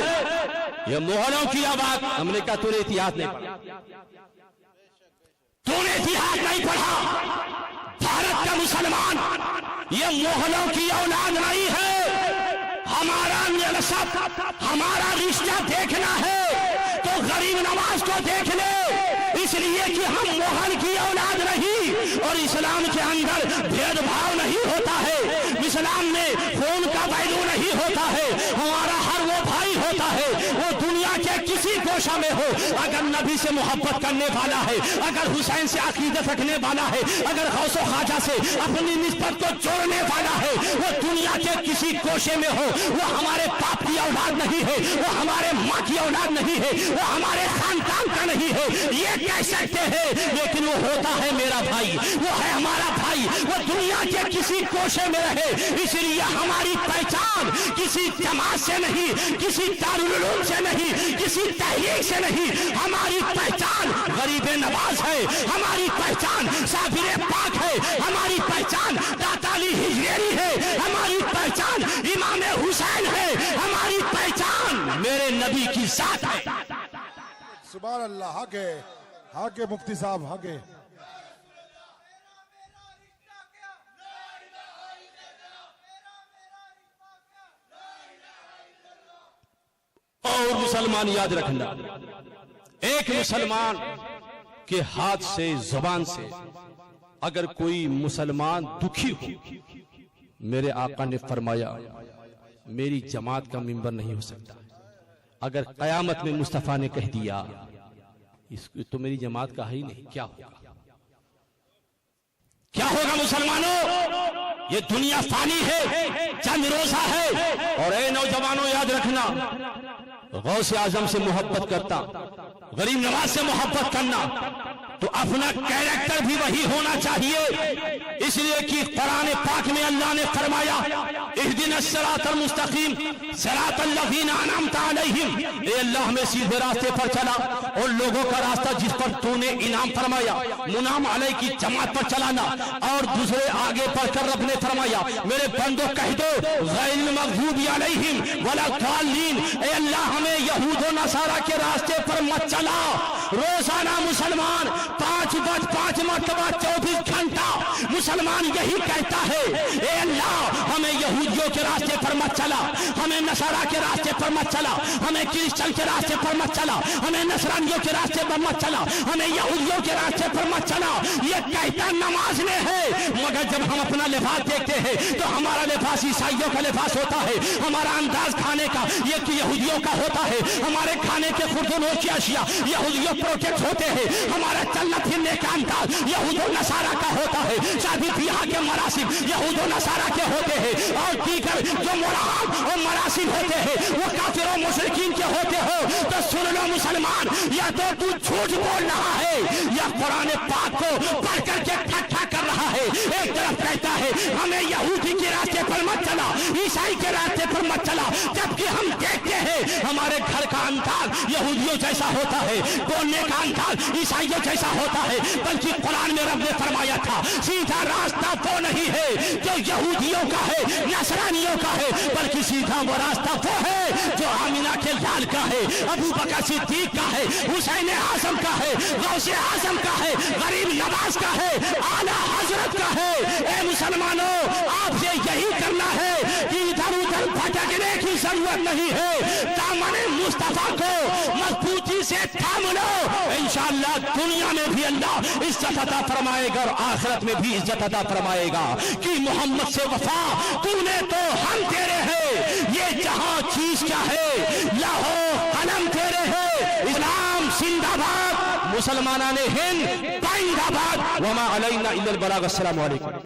یہ مغلوں کی آواز۔ ہم نے کہا تو نے اتحاد نہیں پڑھا، تو نے اتحاد نہیں پڑھا۔ بھارت کا مسلمان یہ مغلوں کی اولاد نہیں ہے، ہمارا نسب، ہمارا رشتہ دیکھنا ہے تو غریب نواز کو دیکھ لے، اس لیے کہ ہم مغل کی اولاد نہیں، اور اسلام کے اندر بھید بھاؤ نہیں ہوتا ہے، اسلام میں خون کا ویلو نہیں ہوتا ہے، ہمارا ہر وہ بھائی ہوتا ہے وہ دنیا کے کسی گوشہ میں ہو، اگر نبی سے محبت کرنے والا ہے، اگر حسین سے عقیدت رکھنے والا ہے، اگر غوث و خواجہ سے اپنی نسبت کو جوڑنے والا ہے، وہ دنیا کے کسی گوشے میں ہو، وہ ہمارے باپ کی اولاد نہیں ہے، وہ ہمارے ماں کی اولاد نہیں ہے، وہ ہمارے خاندان کا نہیں ہے، یہ کہہ سکتے ہیں، لیکن وہ ہوتا ہے میرا بھائی، وہ ہے ہمارا بھائی، وہ دنیا کے کسی گوشے میں رہے، اس لیے ہماری پہچان کسی جماعت سے نہیں، کسی دارالعلوم سے نہیں، کسی تحریک سے نہیں، ہماری پہچان غریب نواز ہے، ہماری پہچان صابر پاک ہے، ہماری پہچان داتا علی ہجویری ہے، ہماری پہچان امام حسین ہے، ہماری پہچان میرے نبی کی ذات ہے۔ سبحان اللہ، حق ہے، حق ہے مفتی صاحب، حق ہے۔ اور مسلمان یاد رکھنا، ایک مسلمان کے ہاتھ سے، زبان سے اگر کوئی مسلمان دکھی ہو، میرے آقا نے فرمایا میری جماعت کا ممبر نہیں ہو سکتا۔ اگر قیامت میں مصطفیٰ نے کہہ دیا اس تو میری جماعت کا ہے ہی نہیں، کیا ہوگا؟ کیا ہوگا مسلمانوں؟ یہ دنیا فانی ہے، چند روزہ ہے. اور اے نوجوانوں یاد رکھنا، غوث اعظم سے محبت کرتا، غریب نواز سے محبت کرنا تو اپنا کیریکٹر بھی وہی ہونا چاہیے. اس لیے کہ قرآن پاک میں اللہ نے فرمایا اہدنا الصراط المستقیم صراط الذین انعمت علیہم، اے اللہ ہمیں سیدھے راستے پر چلا، اور لوگوں کا راستہ جس پر تو نے انعام فرمایا، منعم علیہ کی جماعت پر چلانا. اور دوسرے آگے پڑھ کر رب نے فرمایا میرے بندوں کہہ دو غیر المغضوب علیہم ولا الضالین، اے اللہ ہمیں یہود و نصارہ کے راستے پر مت چلا. روزانہ مسلمان 5 مرتبہ 24 گھنٹہ مسلمان یہی کہتا ہے اے اللہ ہمیں یہودیوں کے راستے پر مت چلا، ہمیں نصارہ کے راستے پر مت چلا، ہمیں کرسچن کے راستے پر مت چلا، ہمیں نصرانیوں کے راستے پر مت چلا، ہمیں یہودیوں کے راستے پر مت چلا. یہ کہتا نماز میں ہے، مگر جب ہم اپنا لباس دیکھتے ہیں تو ہمارا لباس عیسائیوں کا لباس ہوتا ہے، ہمارا انداز کھانے کا یہ یہودیوں کا ہوتا ہے، ہمارے کھانے کے خوردونوں کی اشیاء یہودیوں پروٹیکٹ ہوتے ہیں، ہمارا چلنا پھرنے کا انداز یہود و نصارہ کا ہوتا ہے، شادی بیاہ کے مراسم یہود و نصارہ کے ہوتے ہیں، اور دیگر جو مراد اور مراسم ہوتے ہیں وہ کافر و مشرکین کے ہوتے ہو. تو سن لو مسلمان، یا تو جھوٹ بول رہا ہے یا قرآن پاک کو پڑھ کر کے ٹھٹھا کر رہا ہے. ایک طرف کہتا ہے ہمیں یہودی کے راستے پر مت چلا، عیسائی کے راستے پر مت چلا، جبکہ ہم دیکھتے ہیں ہمارے گھر کا انداز یہودیوں جیسا ہوتا ہے، بولنے کا انداز عیسائیوں جیسا ہوتا ہے. بلکہ قرآن میں رب نے فرمایا تھا سیدھا راستہ وہ نہیں ہے جو یہودیوں کا ہے، نصرانیوں کا ہے، بلکہ سیدھا وہ راستہ وہ ہے جو آمینہ کے لال کا ہے، ابو بکر صدیق کا ہے، حسین اعظم کا ہے، غوث اعظم کا ہے، غریب نواز کا ہے، اعلیٰ حضرت کا ہے. اے مسلمانوں آپ سے یہی کرنا ہے کہ ادھر ادھر بھٹکنے کی ضرورت نہیں ہے، دامن مصطفیٰ کو مضبوطی سے تھام لو. انشاءاللہ دنیا میں بھی اللہ عزت عطا فرمائے گا اور آخرت میں بھی عزت عطا فرمائے گا. کہ محمد سے وفا تو نے تو ہم تیرے ہیں، یہ جہاں چیز کیا ہے لاہو قلم تیرے ہے. اسلام زندہ باد، مسلمانان ہند پائندہ باد، وما علینا الا البلاغ. السلام علیکم.